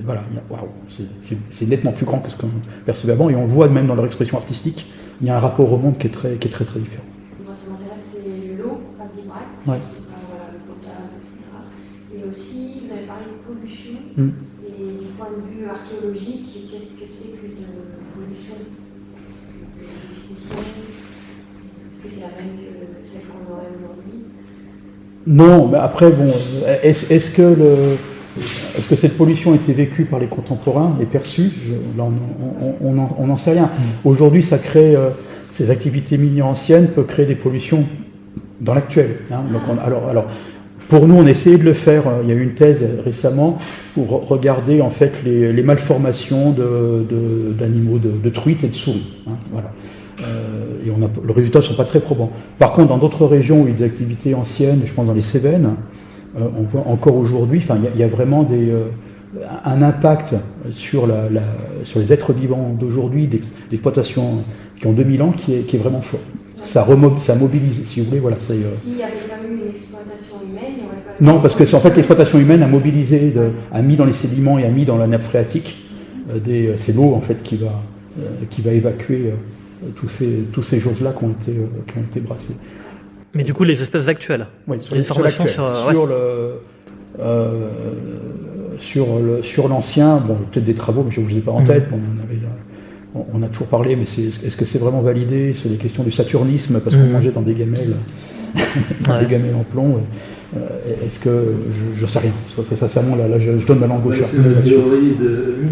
voilà, waouh, c'est nettement plus grand que ce qu'on percevait avant et on le voit même dans leur expression artistique. Il y a un rapport au monde qui est très différent. Moi, ça m'intéresse, c'est l'eau, pas le bibrac, ouais. Voilà, le potable, etc. Et aussi, vous avez parlé de pollution, et du point de vue archéologique, qu'est-ce que c'est qu'une pollution? Est-ce que c'est la même que celle qu'on aurait aujourd'hui? Non, mais après, bon, est-ce que cette pollution a été vécue par les contemporains et perçue? Là, on n'en sait rien. Aujourd'hui, ça crée... ces activités minières anciennes peuvent créer des pollutions dans l'actuel. Donc alors, pour nous, on essayait de le faire. Il y a eu une thèse récemment pour regarder en fait les malformations d'animaux, de truites et de souris. Voilà. Et les résultats ne sont pas très probants. Par contre, dans d'autres régions où il y a des activités anciennes, je pense dans les Cévennes, on voit encore aujourd'hui, il y a vraiment un impact sur les êtres vivants d'aujourd'hui, d'exploitation qui ont 2000 ans, qui est vraiment fort. Ça mobilise, si vous voulez, voilà. S'il n'y avait pas eu une exploitation humaine, il n'y aurait pas... Non, parce que en fait, l'exploitation humaine a mobilisé, a mis dans les sédiments et a mis dans la nappe phréatique, c'est l'eau en fait qui va évacuer tous ces choses-là qui ont été brassées. Mais du coup, les espèces actuelles. Oui, les formations sur l'ancien, bon, peut-être des travaux, mais je ne vous ai pas en tête. On a toujours parlé, mais est-ce que c'est vraiment validé sur les questions du saturnisme, parce qu'on mangeait dans des gamelles, des gamelles en plomb. Est-ce que je ne sais rien. Sincèrement, là, je donne ma langue au chat. C'est une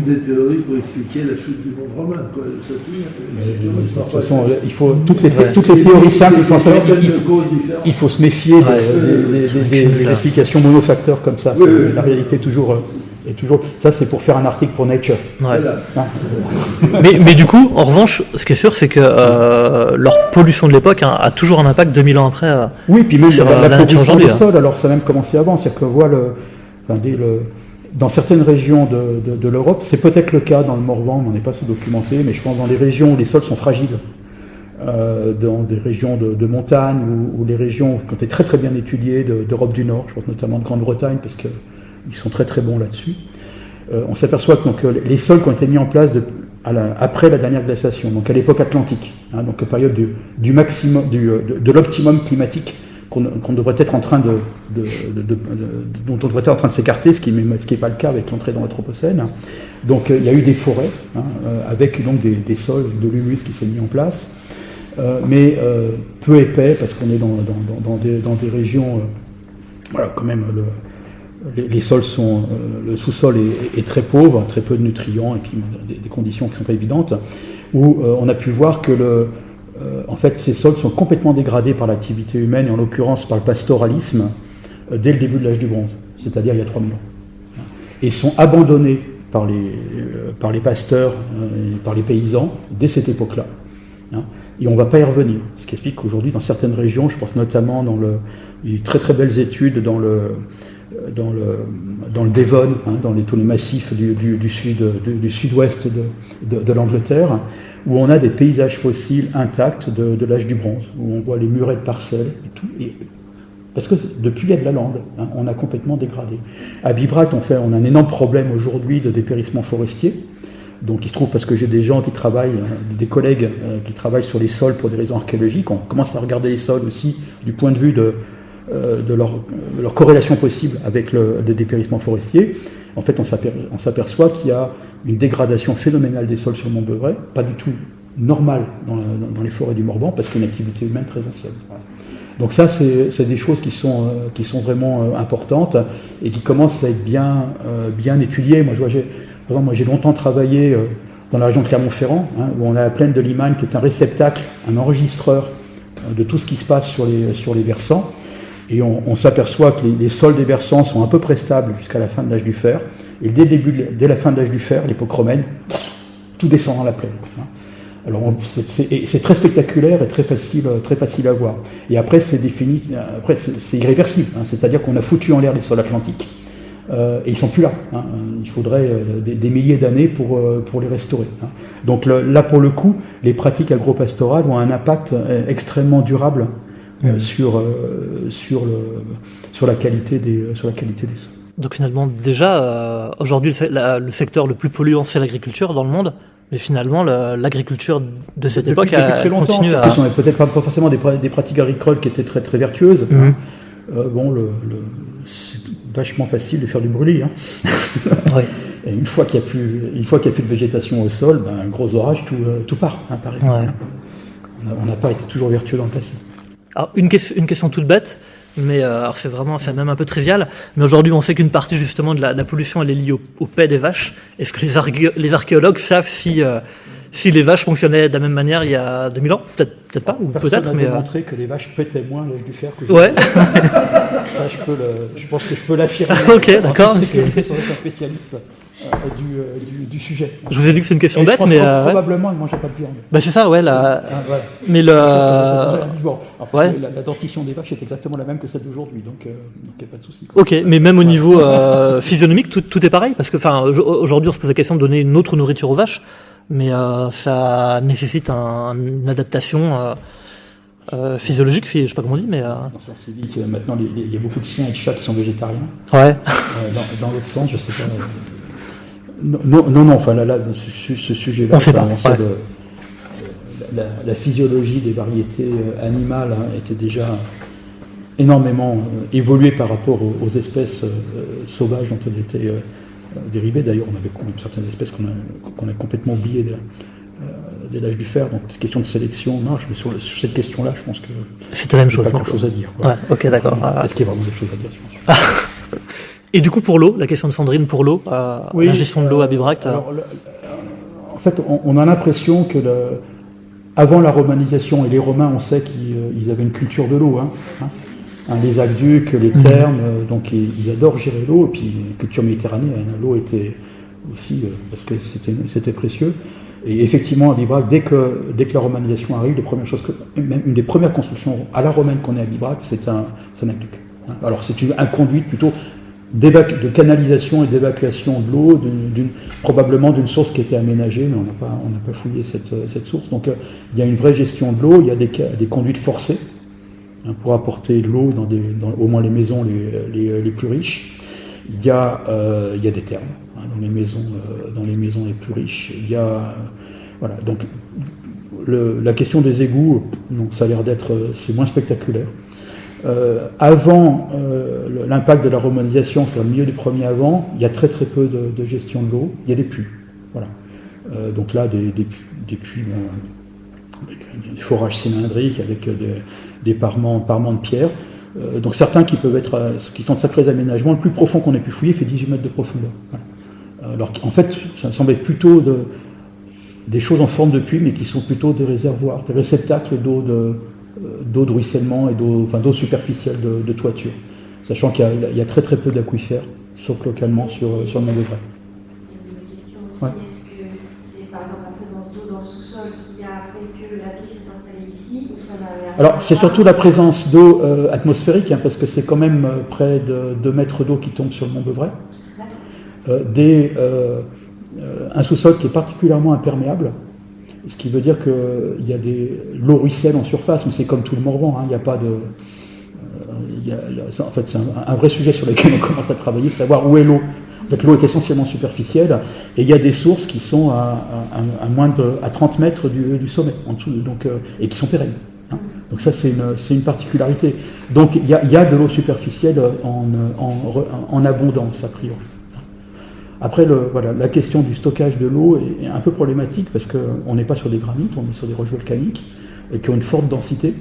des théories pour expliquer la chute du monde romain. Quoi. De toute façon, il faut toutes les théories simples. Il faut se méfier des explications monofacteurs comme ça. La réalité est toujours. Ça, c'est pour faire un article pour Nature. Ouais. Mais du coup, en revanche, ce qui est sûr, c'est que leur pollution de l'époque a toujours un impact 2000 ans après. Oui, puis même sur la pollution des sols, alors ça a même commencé avant. C'est-à-dire que dans certaines régions de l'Europe, c'est peut-être le cas dans le Morvan, on n'en est pas assez documenté, mais je pense dans les régions où les sols sont fragiles, dans des régions de montagne ou les régions qui ont été très très bien étudiées d'Europe du Nord, je pense notamment de Grande-Bretagne, parce que ils sont très très bons là-dessus. On s'aperçoit que donc, les sols qui ont été mis en place après la dernière glaciation, donc à l'époque atlantique, donc période du maximum, de l'optimum climatique qu'on devrait être en train dont on devrait être en train de s'écarter, ce qui n'est pas le cas avec l'entrée dans l'Anthropocène. Donc il y a eu des forêts avec donc des sols, de l'humus qui s'est mis en place, mais peu épais parce qu'on est dans des régions, voilà, quand même. Les sols le sous-sol est très pauvre, très peu de nutriments et puis des conditions qui ne sont pas évidentes, où on a pu voir que en fait, ces sols sont complètement dégradés par l'activité humaine et en l'occurrence par le pastoralisme dès le début de l'âge du bronze, c'est-à-dire il y a 3000 ans, et sont abandonnés par les pasteurs, par les paysans dès cette époque-là. Et on ne va pas y revenir, ce qui explique qu'aujourd'hui, dans certaines régions, je pense notamment il y a eu très très belles études dans le Devon, dans tous les massifs du sud-ouest de l'Angleterre, où on a des paysages fossiles intacts de l'âge du bronze, où on voit les murets de parcelles et tout. Parce que depuis il y a de la lande, on a complètement dégradé. À Bibracte, on a un énorme problème aujourd'hui de dépérissement forestier. Donc il se trouve, parce que j'ai des gens qui travaillent, des collègues qui travaillent sur les sols pour des raisons archéologiques, on commence à regarder les sols aussi du point de vue de leur corrélation possible avec le dépérissement forestier. En fait, on s'aperçoit qu'il y a une dégradation phénoménale des sols sur le Mont Beuvray, pas du tout normale dans les forêts du Morvan, parce qu'il y a une activité humaine très ancienne. Voilà. Donc ça, c'est des choses qui sont vraiment importantes et qui commencent à être bien étudiées. Moi, j'ai longtemps travaillé dans la région de Clermont-Ferrand, où on a la plaine de Limagne, qui est un réceptacle, un enregistreur de tout ce qui se passe sur les versants. Et on s'aperçoit que les sols des versants sont à peu près stables jusqu'à la fin de l'âge du fer. Et dès la fin de l'âge du fer, l'époque romaine, tout descend dans la plaine. Alors c'est très spectaculaire et très facile à voir. Et après c'est défini, après c'est irréversible, hein, c'est-à-dire qu'on a foutu en l'air les sols atlantiques et ils sont plus là. Hein. Il faudrait des milliers d'années pour les restaurer. Hein. Donc là pour le coup, les pratiques agropastorales ont un impact extrêmement durable sur la qualité des sols. Donc finalement déjà aujourd'hui le secteur le plus polluant c'est l'agriculture dans le monde. Mais finalement, l'agriculture de cette époque continue à... On n'avait peut-être pas forcément des pratiques agricoles qui étaient très très vertueuses. Mmh. C'est vachement facile de faire du brûlis. Hein. Oui. Et une fois qu'il n'y a plus de végétation au sol, un gros orage, tout part, hein, par exemple. Ouais. On n'a pas été toujours vertueux dans le passé. Alors, une question toute bête, mais alors c'est même un peu trivial, mais aujourd'hui on sait qu'une partie justement de la pollution elle est liée au paix des vaches. Est-ce que les archéologues savent si les vaches fonctionnaient de la même manière il y a 2000 ans? Peut-être pas, ou peut-être, mais... démontré que les vaches pétaient moins l'âge du fer que ouais. Ça, je pense que je peux l'affirmer. Ok, d'accord. C'est un spécialiste du sujet. Je vous ai dit que c'est une question bête, mais... Probablement, ils ne mangeaient pas de viande. Bah c'est ça, ouais. Voilà. Mais la dentition des vaches est exactement la même que celle d'aujourd'hui, donc il n'y a pas de souci. Ok, mais même au niveau physionomique, tout est pareil? Parce que aujourd'hui, on se pose la question de donner une autre nourriture aux vaches, mais ça nécessite une adaptation physiologique, je sais pas comment on dit, mais... C'est dit que maintenant, il y a beaucoup de chiens et de chats qui sont végétariens. Ouais. Dans l'autre sens, je sais pas... Non, enfin là, ce sujet-là, on sait pas. La physiologie des variétés animales était déjà énormément évoluée par rapport aux espèces sauvages dont elles étaient dérivées. D'ailleurs, on avait certaines espèces qu'on a complètement oubliées dès l'âge du fer. Donc, question de sélection marche, mais sur cette question-là, je pense que c'est la même chose. Pas grand-chose à dire. Ouais, ok, d'accord. Est-ce qu'il y a vraiment des choses à dire sur Et du coup, pour l'eau, la question de Sandrine pour l'eau, la gestion de l'eau à Bibracte. En fait, on a l'impression que avant la romanisation, et les Romains, on sait qu'ils avaient une culture de l'eau. Les aqueducs, les thermes, donc ils adorent gérer l'eau. Et puis, la culture méditerranéenne, l'eau était aussi, parce que c'était précieux. Et effectivement, à Bibracte, dès que la romanisation arrive, même une des premières constructions à la romaine qu'on ait à Bibracte, c'est un aqueduc. Alors, c'est un conduit plutôt de canalisation et d'évacuation de l'eau, probablement d'une source qui était aménagée, mais on n'a pas fouillé cette source. Donc il y a une vraie gestion de l'eau, il y a des conduites forcées pour apporter de l'eau dans au moins les maisons les plus riches. Il y a des thermes dans les maisons les plus riches. Il y a voilà, donc la question des égouts, non, ça a l'air c'est moins spectaculaire. Avant l'impact de la romanisation, c'est au milieu du premier avant, il y a très très peu de gestion de l'eau, il y a des puits. Voilà. Donc là, des puits, avec des forages cylindriques, avec des parements de pierre. Donc certains qui sont de sacrés aménagements, le plus profond qu'on ait pu fouiller fait 18 mètres de profondeur. Voilà. Alors qu'en fait, ça semble être plutôt des choses en forme de puits, mais qui sont plutôt des réservoirs, des réceptacles d'eau de ruissellement et d'eau superficielle de toiture, sachant qu'il y a très très peu d'aquifères, sauf localement sur le Mont Beuvray. Il y a une question aussi, est-ce que c'est par exemple la présence d'eau dans le sous-sol qui a fait que la ville s'est installée ici, ou ça n'a rien à Alors c'est surtout la présence d'eau atmosphérique, parce que c'est quand même près de 2 mètres d'eau qui tombe sur le Mont Beuvray. Un sous-sol qui est particulièrement imperméable. Ce qui veut dire que l'eau ruisselle en surface, mais c'est comme tout le Morvan, il n'y a pas de... en fait, c'est un vrai sujet sur lequel on commence à travailler, savoir où est l'eau. En fait, l'eau est essentiellement superficielle, et il y a des sources qui sont à 30 mètres du sommet, en dessous, et qui sont pérennes. Donc ça, c'est une particularité. Donc il y a de l'eau superficielle en abondance, a priori. Après, la question du stockage de l'eau est un peu problématique parce qu'on n'est pas sur des granites, on est sur des roches volcaniques et qui ont une forte densité.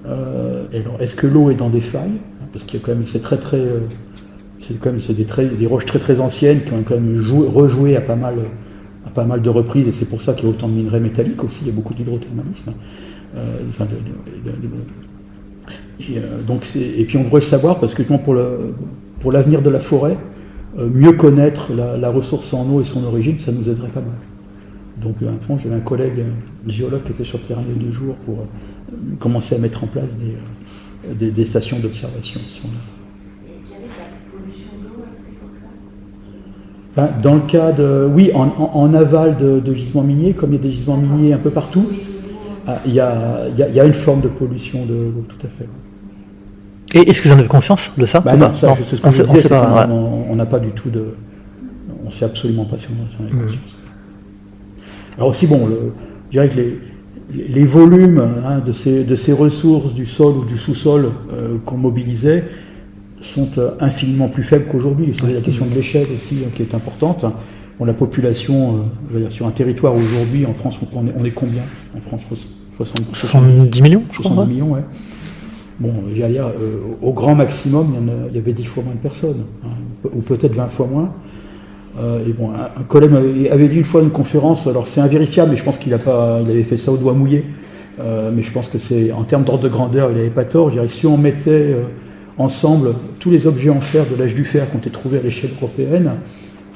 Et alors, est-ce que l'eau est dans des failles? Parce qu'il y a quand même, c'est des roches très très anciennes qui ont quand même rejoué à pas mal de reprises, et c'est pour ça qu'il y a autant de minerais métalliques aussi. Il y a beaucoup d'hydrothermalisme. Et puis on devrait le savoir parce que pour l'avenir de la forêt, mieux connaître la ressource en eau et son origine, ça nous aiderait pas mal. Donc j'avais un collègue géologue qui était sur le terrain il y a 2 jours pour commencer à mettre en place des stations d'observation. Est-ce qu'il y avait de la pollution d'eau à cette époque-là? Dans le cas oui, en aval de gisements miniers, comme il y a des gisements miniers un peu partout, il y a une forme de pollution de l'eau, tout à fait. Et est-ce que vous en avez conscience de ça? Non, ça, c'est ce que je disais, pas, on n'a pas du tout de... On ne sait absolument pas si on a conscience. Alors aussi, je dirais que les volumes de ces ressources du sol ou du sous-sol qu'on mobilisait sont infiniment plus faibles qu'aujourd'hui. C'est la question de l'échelle aussi qui est importante. La population sur un territoire aujourd'hui, en France, on est combien? En France, 70 millions, je crois. 70 millions, ouais. Bon, au grand maximum, il y avait 10 fois moins de personnes, ou peut-être 20 fois moins. Et bon, un collègue avait dit une fois à une conférence, alors c'est invérifiable, mais je pense qu'il avait fait ça au doigt mouillé, mais je pense que c'est, en termes d'ordre de grandeur, il n'avait pas tort. Je dirais que si on mettait ensemble tous les objets en fer de l'âge du fer qui ont été trouvés à l'échelle européenne,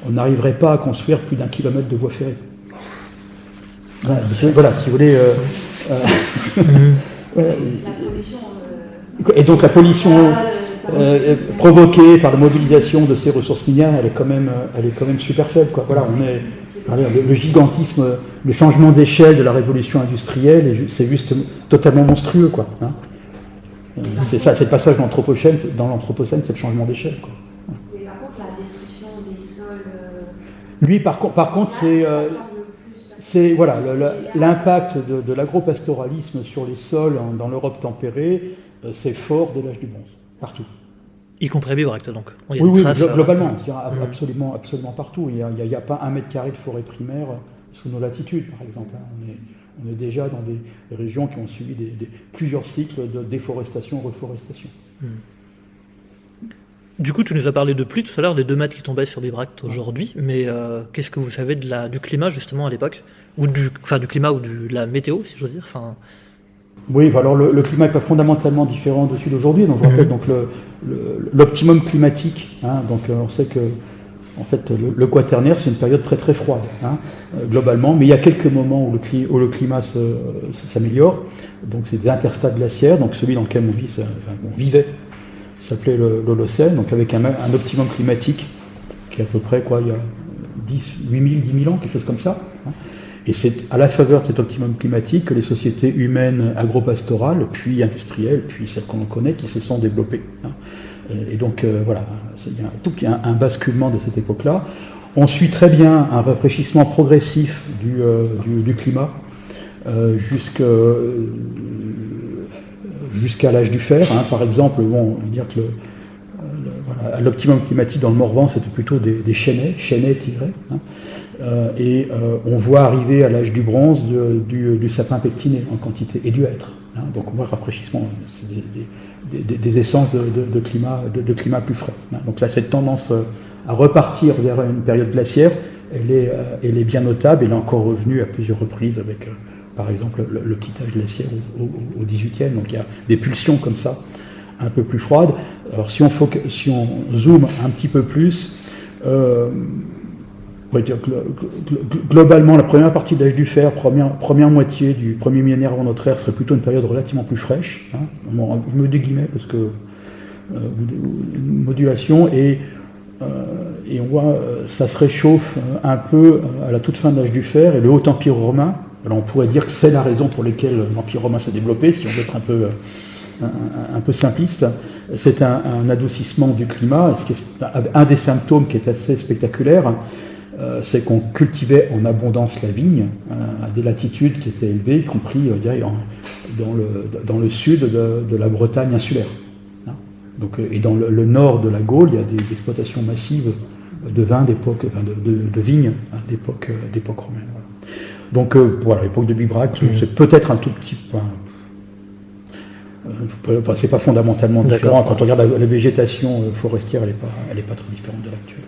on n'arriverait pas à construire plus d'1 kilomètre de voies ferrées. Voilà, si vous voulez... La pollution... Et donc la pollution provoquée par la mobilisation de ces ressources minières, elle est quand même super faible, quoi. Voilà, le gigantisme, le changement d'échelle de la révolution industrielle, c'est juste totalement monstrueux, quoi. C'est ça, c'est le passage dans l'Anthropocène, c'est le changement d'échelle, quoi. Mais par contre, la destruction des sols... Lui, par contre, c'est voilà, l'impact de l'agropastoralisme sur les sols dans l'Europe tempérée, c'est fort dès l'âge du bronze, partout. Y compris à Bibracte, donc. Oui, globalement, absolument partout. Il n'y a pas 1 mètre carré de forêt primaire sous nos latitudes, par exemple. On est déjà dans des régions qui ont suivi plusieurs cycles de déforestation, reforestation. Du coup, tu nous as parlé de pluie tout à l'heure, des 2 mètres qui tombaient sur Bibracte aujourd'hui, mais qu'est-ce que vous savez du climat, justement, à l'époque? Ou du climat ou de la météo, si j'ose dire. Oui, alors le climat n'est pas fondamentalement différent de celui d'aujourd'hui. Donc je rappelle l'optimum climatique. Donc on sait que en fait le Quaternaire, c'est une période très très froide, globalement, mais il y a quelques moments où le climat s'améliore. Donc c'est des interstades glaciaires. Donc celui dans lequel on vivait s'appelait l'Holocène, donc avec un optimum climatique qui est à peu près il y a 10 000 ans, quelque chose comme ça. Et c'est à la faveur de cet optimum climatique que les sociétés humaines agropastorales, puis industrielles, puis celles qu'on connaît, qui se sont développées. Et donc, voilà, il y a un basculement de cette époque-là. On suit très bien un rafraîchissement progressif du climat jusqu'à l'âge du fer. Par exemple, on va dire que l'optimum climatique dans le Morvan, c'était plutôt des chênaies tirés. Et on voit arriver à l'âge du bronze du sapin pectiné en quantité, et du hêtre. Donc on voit le rafraîchissement, c'est des essences de climat plus frais. Donc là, cette tendance à repartir vers une période glaciaire, elle est bien notable. Elle est encore revenue à plusieurs reprises avec, par exemple, le petit âge glaciaire au 18e. Donc il y a des pulsions comme ça, un peu plus froides. Alors si on zoome un petit peu plus, on pourrait dire que globalement, la première partie de l'âge du fer, première moitié du premier millénaire avant notre ère, serait plutôt une période relativement plus fraîche. Je me dis guillemets parce que une modulation, et on voit ça se réchauffe un peu à la toute fin de l'âge du fer, et le Haut Empire romain. Alors on pourrait dire que c'est la raison pour laquelle l'Empire romain s'est développé, si on veut être un peu simpliste. C'est un adoucissement du climat. Un des symptômes qui est assez spectaculaire, c'est qu'on cultivait en abondance la vigne à des latitudes qui étaient élevées, y compris dans le sud de la Bretagne insulaire. Donc, et dans le nord de la Gaule, il y a des exploitations massives de vins d'époque, de vignes d'époque romaine. Voilà. Donc voilà, l'époque de Bibracte, c'est peut-être un tout petit peu. C'est pas fondamentalement différent. Quand on regarde la végétation forestière, elle est pas très différente de l'actuelle.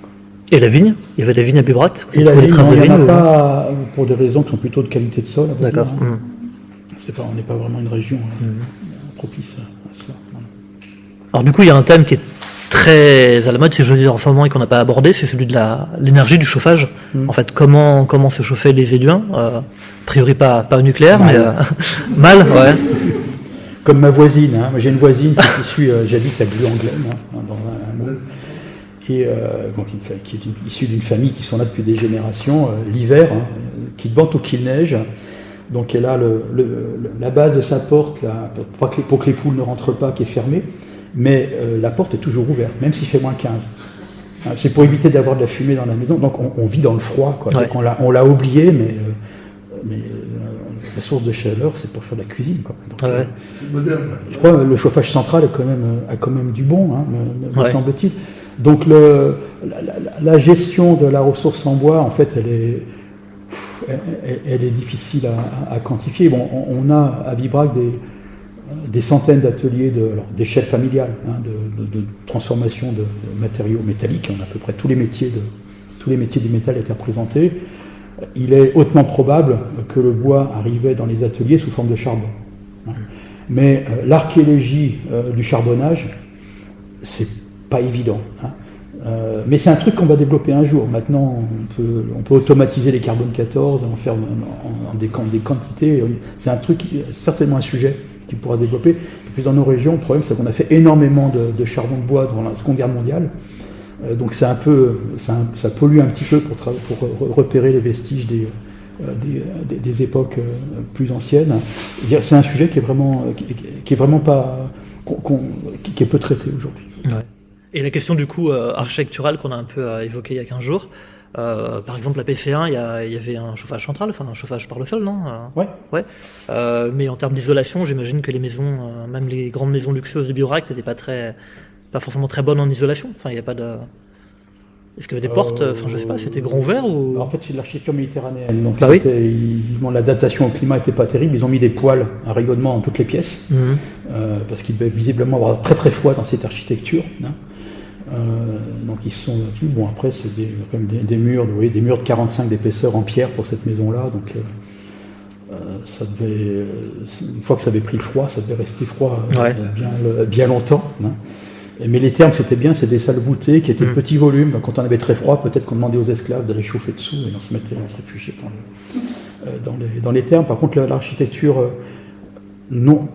Et la vigne? Il y avait la vigne à Bibracte? Et la vigne, il n'y en a pas, pour des raisons qui sont plutôt de qualité de sol. D'accord. On n'est pas vraiment une région propice à cela. Alors du coup, il y a un thème qui est très à la mode, si je veux dire en ce moment, et qu'on n'a pas abordé, c'est celui de l'énergie, du chauffage. En fait, comment se chauffer les Éduins, a priori pas au nucléaire, mal. Mais mal, ouais. Comme ma voisine, hein. Moi, j'ai une voisine qui est issue, j'habite à Glu-en-Glen, hein, dans un monde, et donc, qui est issue d'une famille qui sont là depuis des générations, l'hiver, hein, qu'il vente ou qu'il neige. Donc elle a la base de sa porte là, pour que les poules ne rentrent pas, qui est fermée, mais la porte est toujours ouverte, même s'il fait moins 15. C'est pour éviter d'avoir de la fumée dans la maison, donc on vit dans le froid, quoi. Ouais. Donc on l'a oublié, mais la source de chaleur, c'est pour faire de la cuisine, quoi. Donc, Ouais. C'est moderne. je crois que le chauffage central a quand même du bon, hein, me Ouais. semble-t-il. Donc la gestion de la ressource en bois, en fait, elle est difficile à quantifier. Bon, on a à Bibrac des centaines d'ateliers d'échelle familiale, hein, de transformation de matériaux métalliques. On a à peu près tous les métiers du métal étaient représentés. Il est hautement probable que le bois arrivait dans les ateliers sous forme de charbon. Hein. Mais l'archéologie du charbonnage, c'est pas évident. Hein. Mais c'est un truc qu'on va développer un jour. Maintenant, on peut automatiser les carbone 14, en faire en des quantités. C'est un truc, certainement un sujet qui pourra se développer. Et puis dans nos régions, le problème, c'est qu'on a fait énormément de charbon de bois durant la Seconde Guerre mondiale. Donc ça pollue un petit peu pour repérer les vestiges des époques plus anciennes. C'est un sujet qui est vraiment pas, qui est peu traité aujourd'hui. Ouais. Et la question du coup architecturale qu'on a un peu évoquée il y a 15 jours, par exemple la PC1, il y avait un chauffage central, enfin un chauffage par le sol, non Ouais. Ouais. Mais en termes d'isolation, j'imagine que les maisons, même les grandes maisons luxueuses de Bibrac, n'étaient pas forcément très bonnes en isolation. Enfin, il n'y a pas de... Est-ce qu'il y avait des portes, enfin je sais pas, c'était grand ouvert ou... En fait, c'est de l'architecture méditerranéenne. Donc Bah oui. l'adaptation au climat n'était pas terrible. Ils ont mis des poêles à rayonnement dans toutes les pièces, parce qu'il devait visiblement avoir très très froid dans cette architecture. Hein. Donc ils se sont battus. Bon, après, c'est des murs, vous voyez, des murs de 45 d'épaisseur en pierre pour cette maison-là. Donc ça devait, une fois que ça avait pris le froid, ça devait rester froid bien longtemps. Hein. Mais les termes, c'était bien, c'est des salles voûtées qui étaient de petit volume. Donc, quand on avait très froid, peut-être qu'on demandait aux esclaves d'aller chauffer dessous et on se réfugiait dans les termes. Par contre, l'architecture non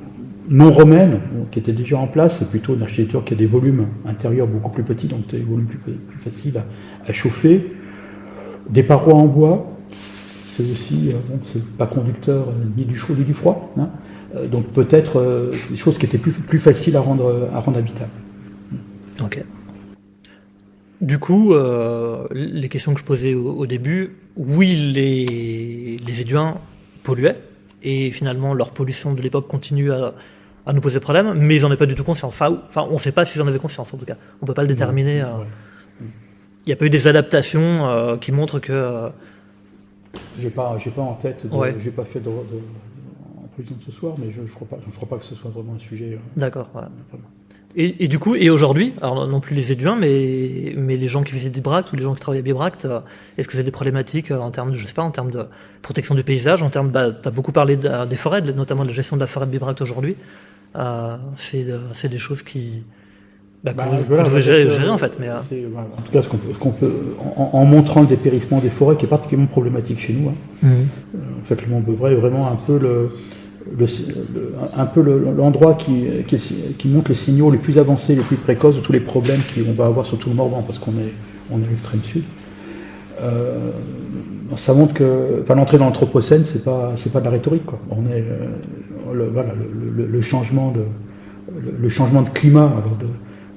romaine, qui était déjà en place, c'est plutôt une architecture qui a des volumes intérieurs beaucoup plus petits, donc des volumes plus faciles à chauffer. Des parois en bois, c'est aussi, c'est pas conducteur ni du chaud ni du froid. Hein. Donc peut-être des choses qui étaient plus faciles à rendre habitables. Ok. Du coup, les questions que je posais au début, oui, les Éduins polluaient, et finalement leur pollution de l'époque continue à nous poser problème, mais ils n'en avaient pas du tout conscience. Enfin, on ne sait pas s'ils en avaient conscience, en tout cas. On ne peut pas le déterminer. Il n'y a pas eu des adaptations qui montrent que... J'ai pas en tête, j'ai pas fait en prévision de ce soir, mais je crois pas que ce soit vraiment un sujet. D'accord, ouais. Et du coup, et aujourd'hui, alors non plus les Éduins, mais les gens qui visitent Bibrac ou les gens qui travaillent à Bibrac, est-ce que c'est des problématiques en termes, je sais pas, en termes de protection du paysage, en termes, t'as beaucoup parlé des forêts, notamment de la gestion de la forêt de Bibrac aujourd'hui. C'est des choses qui, que vous devez gérer en fait. Mais, en tout cas, ce qu'on peut en montrant le dépérissement des forêts, qui est particulièrement problématique chez nous. Hein. En fait, le Mont Beuvray est vraiment un peu l'endroit qui montre les signaux les plus avancés, les plus précoces de tous les problèmes qu'on va avoir sur tout le Morvan, parce qu'on est à l'extrême sud. Ça montre que l'entrée dans l'Anthropocène, c'est pas de la rhétorique, quoi. On est le changement de climat, alors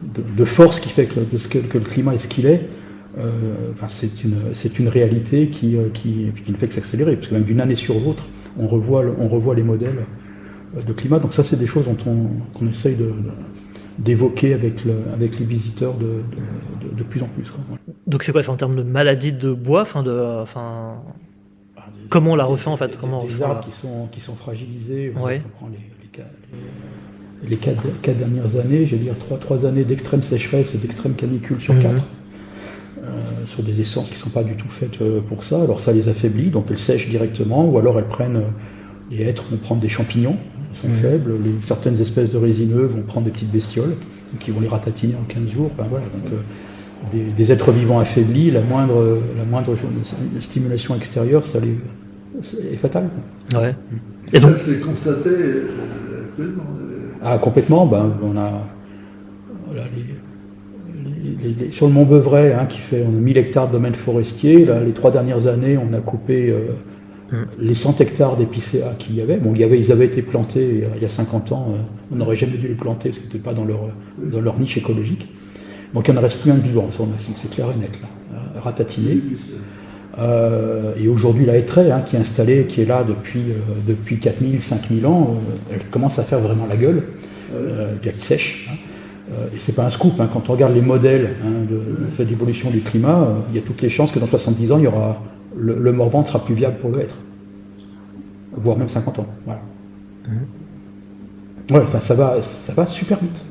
de force qui fait que le climat est ce qu'il est. C'est une réalité qui ne fait que s'accélérer, parce que même d'une année sur l'autre, on revoit les modèles de climat. Donc ça, c'est des choses qu'on essaye d'évoquer avec les visiteurs de plus en plus, quoi. Donc c'est quoi, c'est en termes de maladies de bois, comment on la ressent en fait, des arbres qui sont fragilisés. Ouais. On prend les 4 dernières années, je vais dire 3 années d'extrême sécheresse et d'extrême canicule sur 4. Sur des essences qui ne sont pas du tout faites pour ça. Alors ça les affaiblit, donc elles sèchent directement, ou alors elles prennent, les hêtres vont prendre des champignons, ils sont faibles, certaines espèces de résineux vont prendre des petites bestioles, qui vont les ratatiner en 15 jours. Ben voilà, donc, des êtres vivants affaiblis, la moindre stimulation extérieure, est fatal. Ouais. Et donc, ça s'est constaté actuellement. Ah, complètement. Ben, on a sur le Mont Beuvray, hein, on a 1000 hectares de domaines forestiers. Là, les 3 dernières années, on a coupé les 100 hectares d'épicéas qu'il y avait. Bon, ils avaient été plantés il y a 50 ans. On n'aurait jamais dû les planter parce que ce n'était pas dans leur niche écologique. Donc il ne reste plus un de vivant sur le massif, c'est clair et net, là, ratatiné. Et aujourd'hui, la hêtraie, hein, qui est installée, qui est là depuis 4000, 5000 ans, elle commence à faire vraiment la gueule, elle sèche. Hein. Et c'est pas un scoop, hein, quand on regarde les modèles, hein, de fait d'évolution du climat, il y a toutes les chances que dans 70 ans, il y aura le Morvan ne sera plus viable pour le hêtre, voire même 50 ans. Voilà. Ouais, enfin ça va super vite.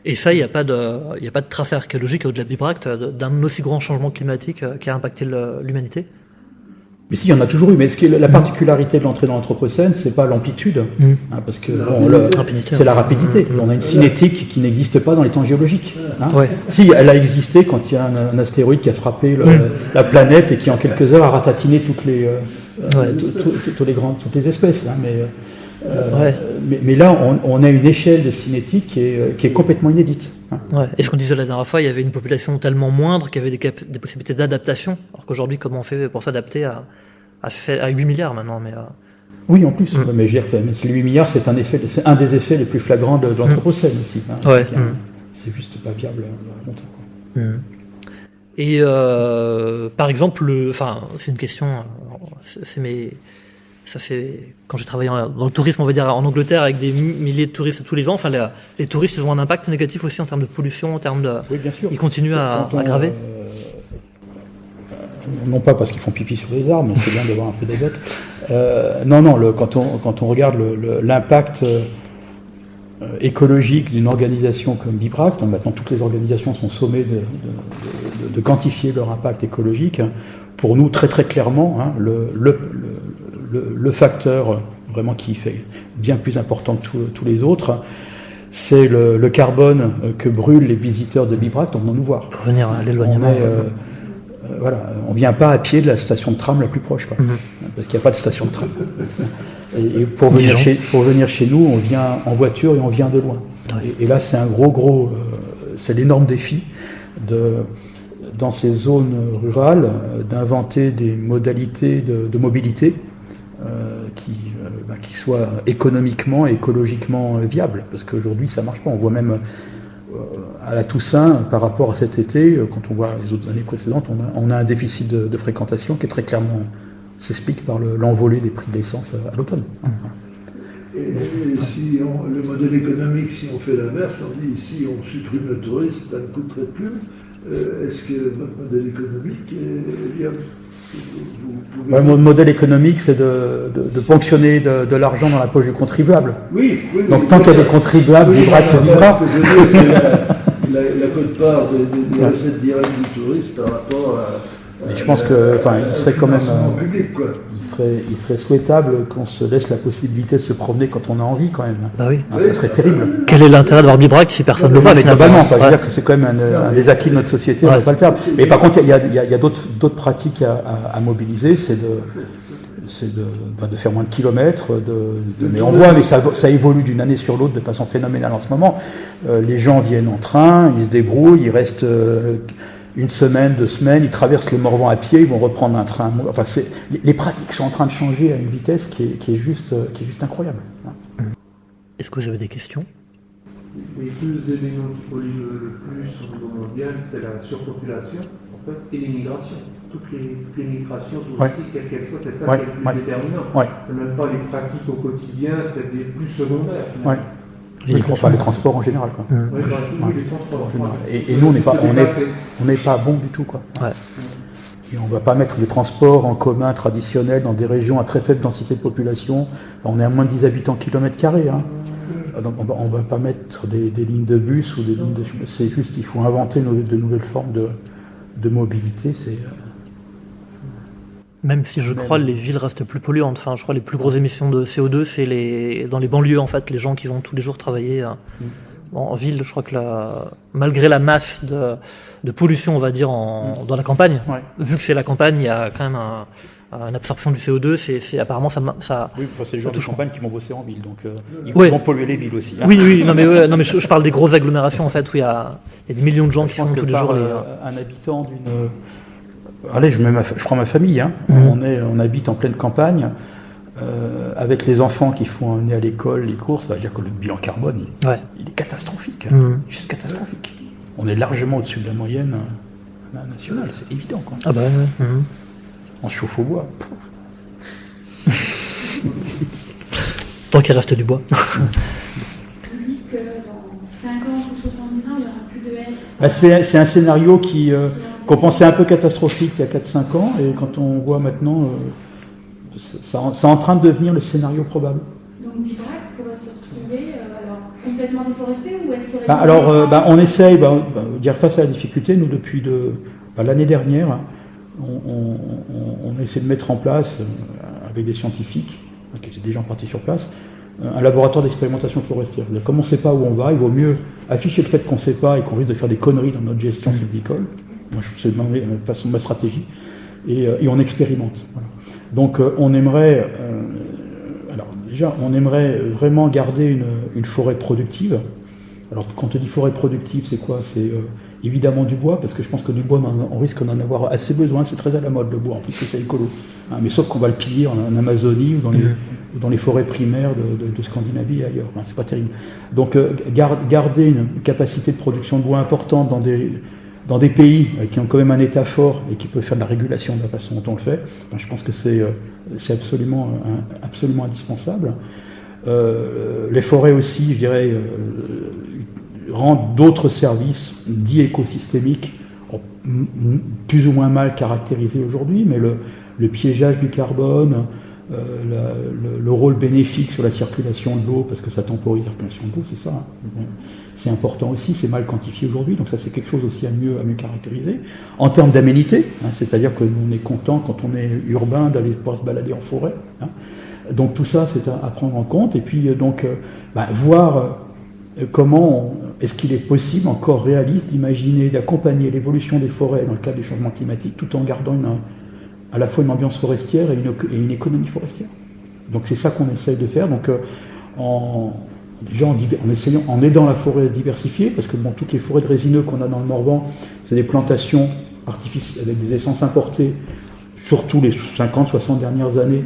Et ça, il n'y a pas de tracé archéologique au-delà de Bibracte d'un aussi grand changement climatique qui a impacté l'humanité? Mais si, il y en a toujours eu. Mais la particularité de l'entrée dans l'Anthropocène, c'est pas l'amplitude, hein, parce que c'est la rapidité. On a une cinétique qui n'existe pas dans les temps géologiques. Hein. Ouais. Si, elle a existé quand il y a un astéroïde qui a frappé la planète et qui en quelques heures a ratatiné toutes les espèces. Hein, mais là, on a une échelle de cinétique qui est complètement inédite. Hein. Ouais. Et ce qu'on disait la dernière fois, il y avait une population tellement moindre qu'il y avait des possibilités d'adaptation. Alors qu'aujourd'hui, comment on fait pour s'adapter à 8 milliards maintenant, Oui, en plus. Mais je veux dire, les 8 milliards, c'est un des effets les plus flagrants de l'Anthropocène aussi. Hein. Ouais. C'est juste pas viable longtemps. Quoi. Et par exemple, c'est une question, ça c'est quand j'ai travaillé dans le tourisme, on va dire en Angleterre, avec des milliers de touristes tous les ans. Enfin, les touristes, ils ont un impact négatif aussi en termes de pollution, en termes de. Oui, bien sûr. Ils continuent à aggraver. Non pas parce qu'ils font pipi sur les arbres, mais c'est bien d'avoir un peu d'azote. Quand on regarde l'impact écologique d'une organisation comme Bibracte, maintenant toutes les organisations sont sommées de quantifier leur impact écologique. Pour nous, très très clairement, hein, le facteur vraiment qui fait bien plus important que tous les autres, c'est le carbone que brûlent les visiteurs de Bibracte en venant nous voir. Pour venir à l'éloignement. On vient pas à pied de la station de tram la plus proche, quoi, parce qu'il n'y a pas de station de tram. Et pour venir chez nous, on vient en voiture et on vient de loin. Ouais. Et là, c'est un c'est l'énorme défi dans ces zones rurales d'inventer des modalités de mobilité qui soient économiquement et écologiquement viables, parce qu'aujourd'hui ça marche pas. On voit même à la Toussaint, par rapport à cet été, quand on voit les autres années précédentes, on a un déficit de fréquentation qui est très clairement s'explique par l'envolée des prix de l'essence à l'automne. Et si le modèle économique, si on fait l'inverse, on dit si on supprime le tourisme, ça ne coûterait plus. Est-ce que votre modèle économique est viable? Mon modèle économique, c'est de ponctionner de l'argent dans la poche du contribuable. Oui. Donc tant qu'il y a des contribuables, Bibracte vivra. La quote-part des recettes directes du tourisme par rapport à... Mais je pense que, il serait quand même, public, quoi. il serait souhaitable qu'on se laisse la possibilité de se promener quand on a envie, quand même. Bah oui. Ça serait terrible. Quel est l'intérêt de voir Bibracte si personne ne le voit? Mais globalement, je veux dire que c'est quand même un des acquis de notre société, on ne va pas le perdre. Mais par contre, il y a d'autres pratiques à mobiliser, c'est de faire moins de kilomètres, mais on voit, mais ça évolue d'une année sur l'autre de façon phénoménale en ce moment. Les gens viennent en train, ils se débrouillent, ils restent une semaine, 2 semaines, ils traversent le Morvan à pied, ils vont reprendre un train. Enfin, les pratiques sont en train de changer à une vitesse qui est juste incroyable. Est-ce que vous avez des questions? Les 2 éléments qui polluent le plus au niveau mondial, c'est la surpopulation en fait, et l'immigration. Toutes les migrations touristiques, quelles qu'elles soient, c'est ça qui est le plus déterminant. C'est même pas les pratiques au quotidien, c'est des plus secondaires. Les transports en général, quoi. Les transports en général. Et nous, on n'est pas bon du tout, quoi. Et on ne va pas mettre les transports en commun traditionnels dans des régions à très faible densité de population. On est à moins de 10 habitants km carrés. Hein. On ne va pas mettre des lignes de bus ou des lignes de... C'est juste, il faut inventer de nouvelles formes de mobilité. Même si je crois les villes restent plus polluantes. Enfin, je crois les plus grosses émissions de CO2, c'est dans les banlieues, en fait, les gens qui vont tous les jours travailler en ville, je crois que malgré la masse de pollution, on va dire, dans la campagne, vu que c'est la campagne, il y a quand même une absorption du CO2, c'est apparemment ça. Oui, c'est les gens de campagne qui vont bosser en ville, donc ils vont polluer les villes aussi. Oui, non mais je parle des grosses agglomérations en fait où il y a des millions de gens qui font tous les jours. Un habitant d'une. Allez, je prends ma famille. Hein. On habite en pleine campagne. Avec les enfants qui font amener à l'école, les courses, ça veut dire que le bilan carbone, il est catastrophique, juste catastrophique. On est largement au-dessus de la moyenne nationale, c'est évident. Quoi. Ah bah ouais. On se chauffe au bois. Tant qu'il reste du bois. Vous dites que dans 50 ou 70 ans, il n'y aura plus de haies. C'est un scénario qu'on pensait un peu catastrophique il y a 4-5 ans, et quand on voit maintenant... c'est en train de devenir le scénario probable. Donc Bibrac pourrait se retrouver complètement déforesté ou est-ce qu'il y aurait on essaye, dire face à la difficulté, nous depuis l'année dernière, on essaie de mettre en place, avec des scientifiques, qui étaient déjà partis sur place, un laboratoire d'expérimentation forestière. Comme on ne sait pas où on va, il vaut mieux afficher le fait qu'on ne sait pas et qu'on risque de faire des conneries dans notre gestion sylvicole. Moi, c'est ma stratégie. Et on expérimente. Voilà. Donc on aimerait vraiment garder une forêt productive. Alors quand on dit forêt productive, c'est quoi? C'est évidemment du bois, parce que je pense que du bois, on risque d'en avoir assez besoin, c'est très à la mode le bois, en plus que c'est écolo. Hein, mais sauf qu'on va le piller en Amazonie ou dans les forêts primaires de Scandinavie et ailleurs. Hein, c'est pas terrible. Donc garder une capacité de production de bois importante dans des pays qui ont quand même un état fort et qui peuvent faire de la régulation de la façon dont on le fait, je pense que c'est absolument indispensable. Les forêts aussi, je dirais, rendent d'autres services dits écosystémiques, plus ou moins mal caractérisés aujourd'hui, mais le piégeage du carbone, le rôle bénéfique sur la circulation de l'eau, parce que ça temporise la circulation de l'eau, c'est ça. Hein. C'est important aussi, c'est mal quantifié aujourd'hui, donc ça c'est quelque chose aussi à mieux caractériser. En termes d'aménité, hein, c'est-à-dire que nous on est content quand on est urbain d'aller pouvoir se balader en forêt. Hein. Donc tout ça c'est à prendre en compte, et puis voir comment est-ce qu'il est possible, encore réaliste, d'imaginer, d'accompagner l'évolution des forêts dans le cadre du changement climatique, tout en gardant à la fois une ambiance forestière et une économie forestière. Donc c'est ça qu'on essaye de faire. Donc en aidant la forêt à se diversifier, parce que toutes les forêts de résineux qu'on a dans le Morvan, c'est des plantations artificielles avec des essences importées, surtout les 50-60 dernières années.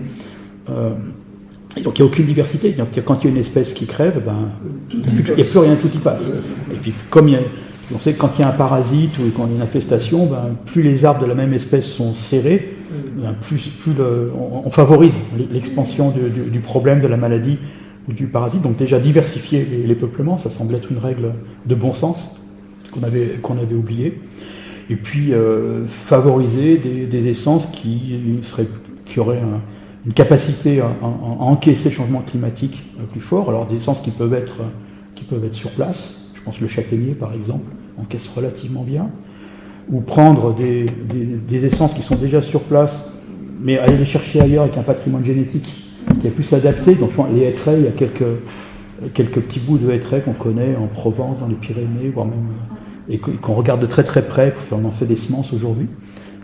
Et donc il n'y a aucune diversité. Donc, quand il y a une espèce qui crève, il n'y a plus rien, tout y passe. Et puis comme on sait que quand il y a un parasite ou quand il y a une infestation, plus les arbres de la même espèce sont serrés, plus on favorise l'expansion du problème, de la maladie ou du parasite. Donc déjà diversifier les peuplements, ça semble être une règle de bon sens qu'on avait oublié. Et puis favoriser des essences qui auraient une capacité à encaisser le changement climatique plus fort. Alors des essences qui peuvent être sur place, je pense le châtaignier par exemple, encaisse relativement bien, ou prendre des essences qui sont déjà sur place, mais aller les chercher ailleurs avec un patrimoine génétique qui est plus adapté. Donc les hêtraies, il y a quelques petits bouts de hêtraies qu'on connaît en Provence, dans les Pyrénées, voire même et qu'on regarde de très très près, on en fait des semences aujourd'hui,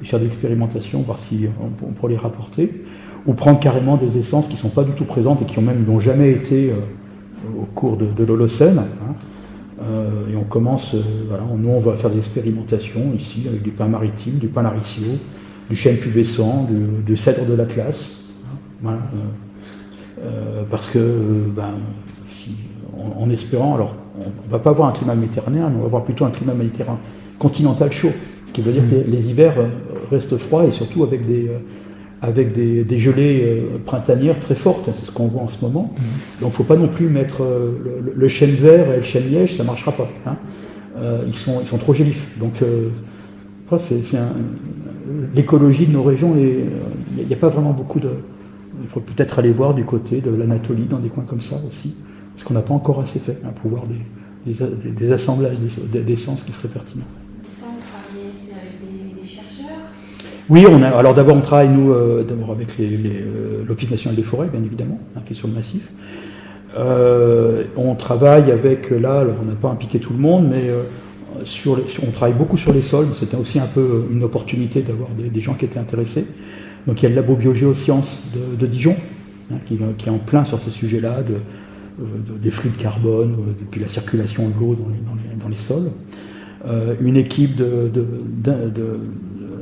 et faire des expérimentations, voir si on pourrait les rapporter, ou prendre carrément des essences qui ne sont pas du tout présentes et qui n'ont jamais été au cours de l'Holocène. Hein. Et on commence, nous on va faire des expérimentations ici avec du pin maritime, du pin laricio, du chêne pubescent, du cèdre de l'Atlas. Hein. Voilà. Parce que, en espérant, alors on ne va pas avoir un climat méditerranéen, mais on va avoir plutôt un climat méditerranéen continental chaud, ce qui veut dire que les hivers restent froids et surtout avec des gelées printanières très fortes, c'est ce qu'on voit en ce moment. Donc il ne faut pas non plus mettre le chêne vert et le chêne liège, ça ne marchera pas. Hein. Ils sont trop gélifs. Donc l'écologie de nos régions, il n'y a pas vraiment beaucoup de... Il faut peut-être aller voir du côté de l'Anatolie, dans des coins comme ça aussi, parce qu'on n'a pas encore assez fait pour voir des assemblages d'essences qui seraient pertinents. Ça, vous travaillez avec des chercheurs? Oui, alors d'abord on travaille nous d'abord avec l'Office national des forêts, bien évidemment, qui est sur le massif. On travaille avec, là, on n'a pas impliqué tout le monde, mais on travaille beaucoup sur les sols. C'était aussi un peu une opportunité d'avoir des gens qui étaient intéressés. Donc il y a le labo biogéosciences de Dijon, hein, qui est en plein sur ces sujets-là, des flux de carbone, puis la circulation de l'eau dans les sols. Une équipe de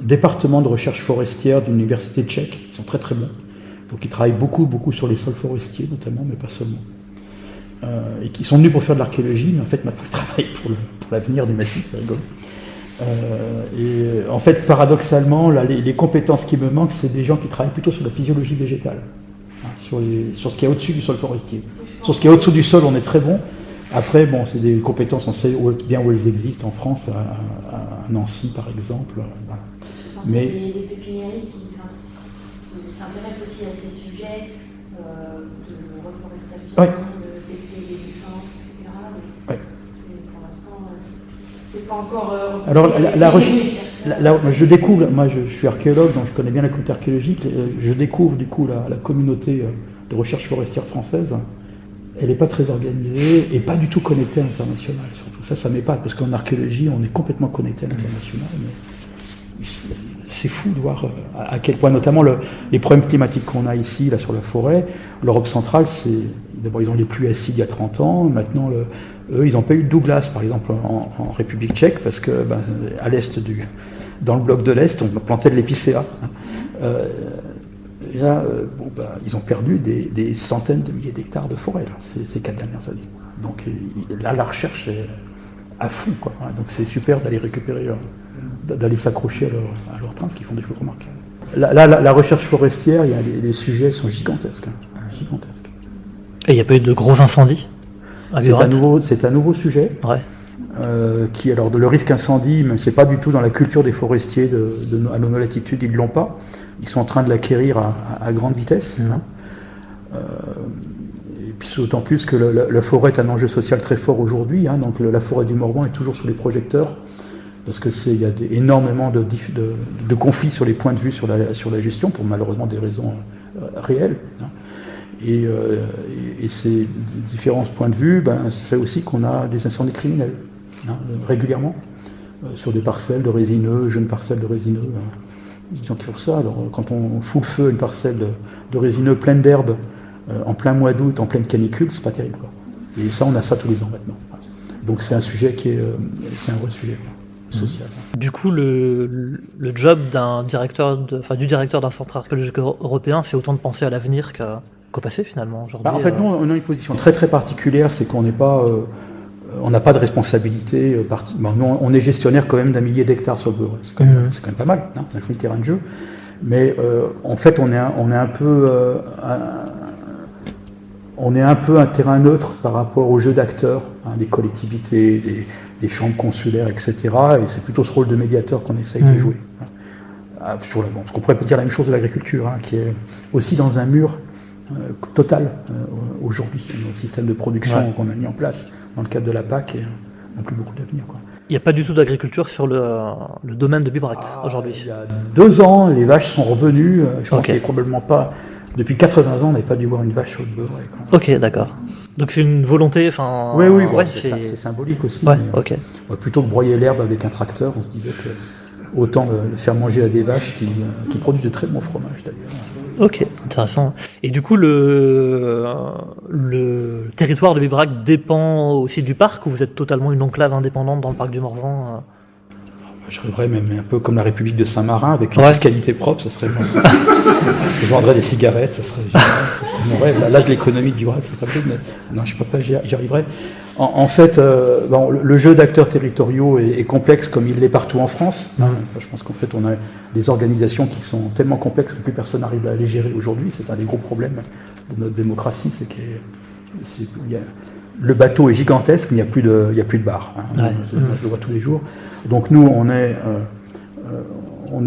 département de recherche forestière d'une université tchèque, qui sont très très bons. Donc ils travaillent beaucoup sur les sols forestiers notamment, mais pas seulement. Et qui sont venus pour faire de l'archéologie, mais en fait maintenant ils travaillent pour l'avenir du massif, c'est rigolo. Et en fait, paradoxalement, là, les compétences qui me manquent, c'est des gens qui travaillent plutôt sur la physiologie végétale, hein, sur ce qui est au-dessus du sol forestier. Sur ce qui est au-dessous du sol, on est très bon. Après, bon, c'est des compétences, on sait bien où elles existent en France, à Nancy par exemple. Voilà. Je pense Mais qu'il y a des pépiniéristes qui s'intéressent aussi à ces sujets de reforestation, oui. de tester les essences, etc. Oui. Pour l'instant, c'est pas encore. Alors, je découvre, moi je suis archéologue, donc je connais bien la communauté archéologique, je découvre du coup la communauté de recherche forestière française. Elle n'est pas très organisée et pas du tout connectée à l'international, surtout. Ça m'épate, parce qu'en archéologie, on est complètement connecté à l'international. Mais c'est fou de voir à quel point, notamment les problèmes climatiques qu'on a ici, là, sur la forêt. L'Europe centrale, d'abord, ils ont les pluies acides il y a 30 ans. Maintenant, eux, ils n'ont pas eu de Douglas, par exemple, en République tchèque, parce que à l'est dans le bloc de l'Est, on plantait de l'épicéa. Et là, ils ont perdu des centaines de milliers d'hectares de forêt là, ces 4 dernières années. Donc là, la recherche est à fond, quoi. Donc c'est super d'aller récupérer, d'aller s'accrocher à leur train, ce qu'ils font des choses remarquables. La recherche forestière, les sujets sont gigantesques. Gigantesques. Et il n'y a pas eu de gros incendies à C'est un nouveau sujet. Ouais. Alors, le risque incendie, même c'est pas du tout dans la culture des forestiers à nos latitudes, ils l'ont pas. Ils sont en train de l'acquérir à grande vitesse. Mmh. Et puis d'autant plus que la forêt est un enjeu social très fort aujourd'hui. Hein, donc la forêt du Morvan est toujours sous les projecteurs parce que il y a énormément de conflits sur les points de vue sur la gestion, pour malheureusement des raisons réelles. Hein. Et ces différents points de vue, ça fait aussi qu'on a des incendies criminels, hein, régulièrement, sur des parcelles de résineux, jeunes parcelles de résineux. Des gens qui font ça. Alors, quand on fout le feu à une parcelle de résineux pleine d'herbe, en plein mois d'août, en pleine canicule, c'est pas terrible, quoi. Et ça, on a ça tous les ans maintenant. Donc c'est un sujet c'est un vrai sujet, quoi, social. Du coup, le job du directeur d'un centre archéologique européen, c'est autant de penser à l'avenir qu'au passé finalement aujourd'hui. En fait, nous, on a une position très très particulière, c'est qu'on n'est pas, on n'a pas de responsabilité. Nous, on est gestionnaire quand même d'un millier d'hectares sur le Beuvray. C'est quand même pas mal. Hein, on a joué le terrain de jeu, mais en fait, on est un peu un terrain neutre par rapport au jeu d'acteurs, hein, des collectivités, des chambres consulaires, etc. Et c'est plutôt ce rôle de médiateur qu'on essaye de jouer. Hein. Parce qu'on pourrait dire la même chose de l'agriculture, hein, qui est aussi dans un mur total aujourd'hui. Le système de production qu'on a mis en place dans le cadre de la PAC n'a plus beaucoup d'avenir, quoi. Il n'y a pas du tout d'agriculture sur le domaine de Bibracte aujourd'hui. Il y a 2 ans, les vaches sont revenues. Je pense qu'il n'y a probablement pas. Depuis 80 ans, on n'avait pas dû voir une vache sur le Beuvray. Ok, d'accord. Donc c'est une volonté, Oui, c'est symbolique aussi. Ouais, ok. Plutôt que broyer l'herbe avec un tracteur, on se disait que autant le faire manger à des vaches qui produisent de très bons fromages d'ailleurs. Ok, intéressant. Et du coup, le territoire de Bibracte dépend aussi du parc, ou vous êtes totalement une enclave indépendante dans le parc du Morvan? Je rêverais même un peu comme la République de Saint-Marin, avec une fiscalité propre, ça serait bon. Je vendrais des cigarettes, ça serait mon rêve. L'âge de l'économie du Bibracte, c'est pas possible, mais non, je ne sais pas, j'y arriverai. En fait, le jeu d'acteurs territoriaux est complexe comme il l'est partout en France. Hein. Je pense qu'en fait, on a des organisations qui sont tellement complexes que plus personne n'arrive à les gérer aujourd'hui. C'est un des gros problèmes de notre démocratie, c'est que le bateau est gigantesque, mais il n'y a plus de bar. Hein. Je le vois tous les jours. Donc nous, on est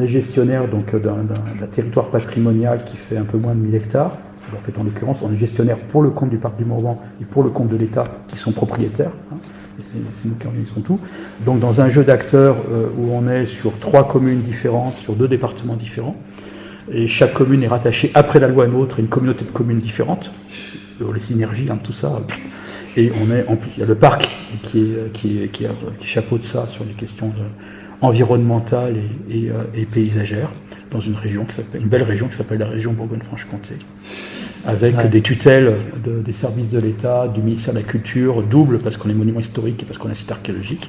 gestionnaire d'un territoire patrimonial qui fait un peu moins de 1000 hectares. En fait, en l'occurrence, on est gestionnaire pour le compte du parc du Morvan et pour le compte de l'État, qui sont propriétaires. Hein. C'est nous qui organisons tout. Donc dans un jeu d'acteurs où on est sur 3 communes différentes, sur 2 départements différents, et chaque commune est rattachée, après la loi NOTRe, à une communauté de communes différentes. les synergies entre tout ça. Et en plus, il y a le parc qui chapeaute ça sur des questions environnementales et paysagères, dans une belle région qui s'appelle la région Bourgogne-Franche-Comté, avec des tutelles des services de l'État, du ministère de la Culture, double parce qu'on est monument historique et parce qu'on est un site archéologique,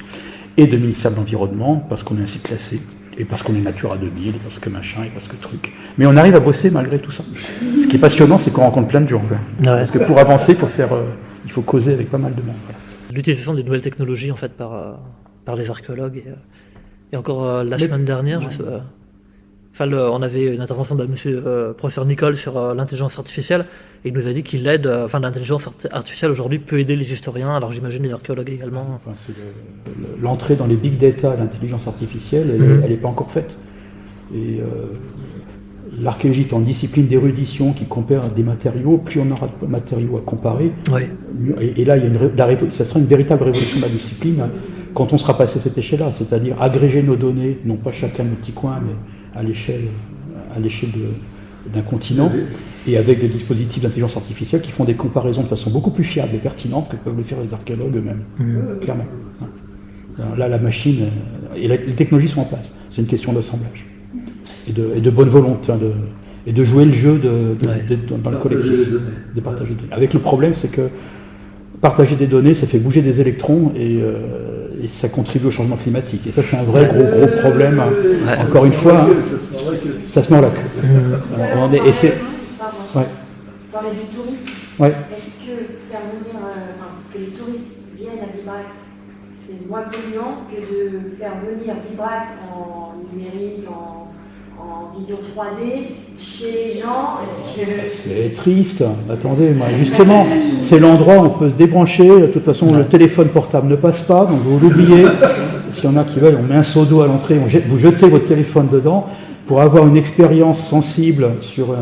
et du ministère de l'Environnement parce qu'on est un site classé, et parce qu'on est Natura 2000, et parce que machin, et parce que truc. Mais on arrive à bosser malgré tout ça. Ce qui est passionnant, c'est qu'on rencontre plein de gens. Parce que pour avancer, il faut causer avec pas mal de monde. L'utilisation des nouvelles technologies en fait par les archéologues et encore la semaine dernière, on avait une intervention de monsieur professeur Nicole sur l'intelligence artificielle et il nous a dit qu'il aide, l'intelligence artificielle aujourd'hui peut aider les historiens, alors j'imagine les archéologues également. L'entrée dans les big data, l'intelligence artificielle, elle n'est pas encore faite. Et l'archéologie est en discipline d'érudition qui compare des matériaux, plus on aura de matériaux à comparer. Oui. Et là, ça sera une véritable révolution de la discipline quand on sera passé à cette échelle-là, c'est-à-dire agréger nos données, non pas chacun de nos petits coins, mais à l'échelle d'un continent, et avec des dispositifs d'intelligence artificielle qui font des comparaisons de façon beaucoup plus fiable et pertinente que peuvent le faire les archéologues eux-mêmes, clairement. Là, la machine, et les technologies sont en place, c'est une question d'assemblage, et de bonne volonté, et de jouer le jeu dans le collectif, de partager des données. Avec le problème, c'est que partager des données, ça fait bouger des électrons, et ça contribue au changement climatique. Et ça, c'est un vrai gros problème. Encore une fois, ça se met en la queue. Et c'est... Pardon. Parler du tourisme. Ouais. Est-ce que faire venir, que les touristes viennent à Bibracte, c'est moins polluant que de faire venir Bibracte en numérique, en vision 3D chez les gens? C'est triste. Attendez, moi, justement, c'est l'endroit où on peut se débrancher. De toute façon, le téléphone portable ne passe pas, donc vous l'oubliez. S'il y en a qui veulent, on met un seau d'eau à l'entrée, vous jetez votre téléphone dedans pour avoir une expérience sensible sur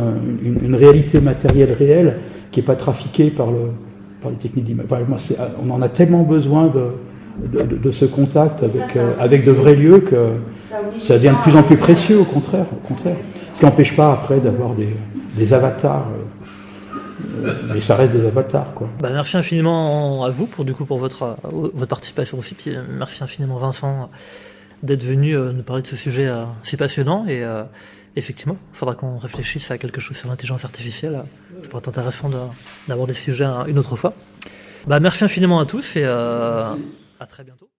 une réalité matérielle réelle qui n'est pas trafiquée par les techniques d'image. On en a tellement besoin de ce contact avec de vrais lieux que ça devient de plus en plus précieux, au contraire. Ce qui n'empêche pas après d'avoir des avatars, mais ça reste des avatars, quoi. Merci infiniment à vous pour votre participation aussi, puis merci infiniment Vincent d'être venu nous parler de ce sujet si passionnant, et effectivement, il faudra qu'on réfléchisse à quelque chose sur l'intelligence artificielle. Ça pourrait être intéressant d'aborder ce sujet une autre fois. Merci infiniment à tous et à très bientôt.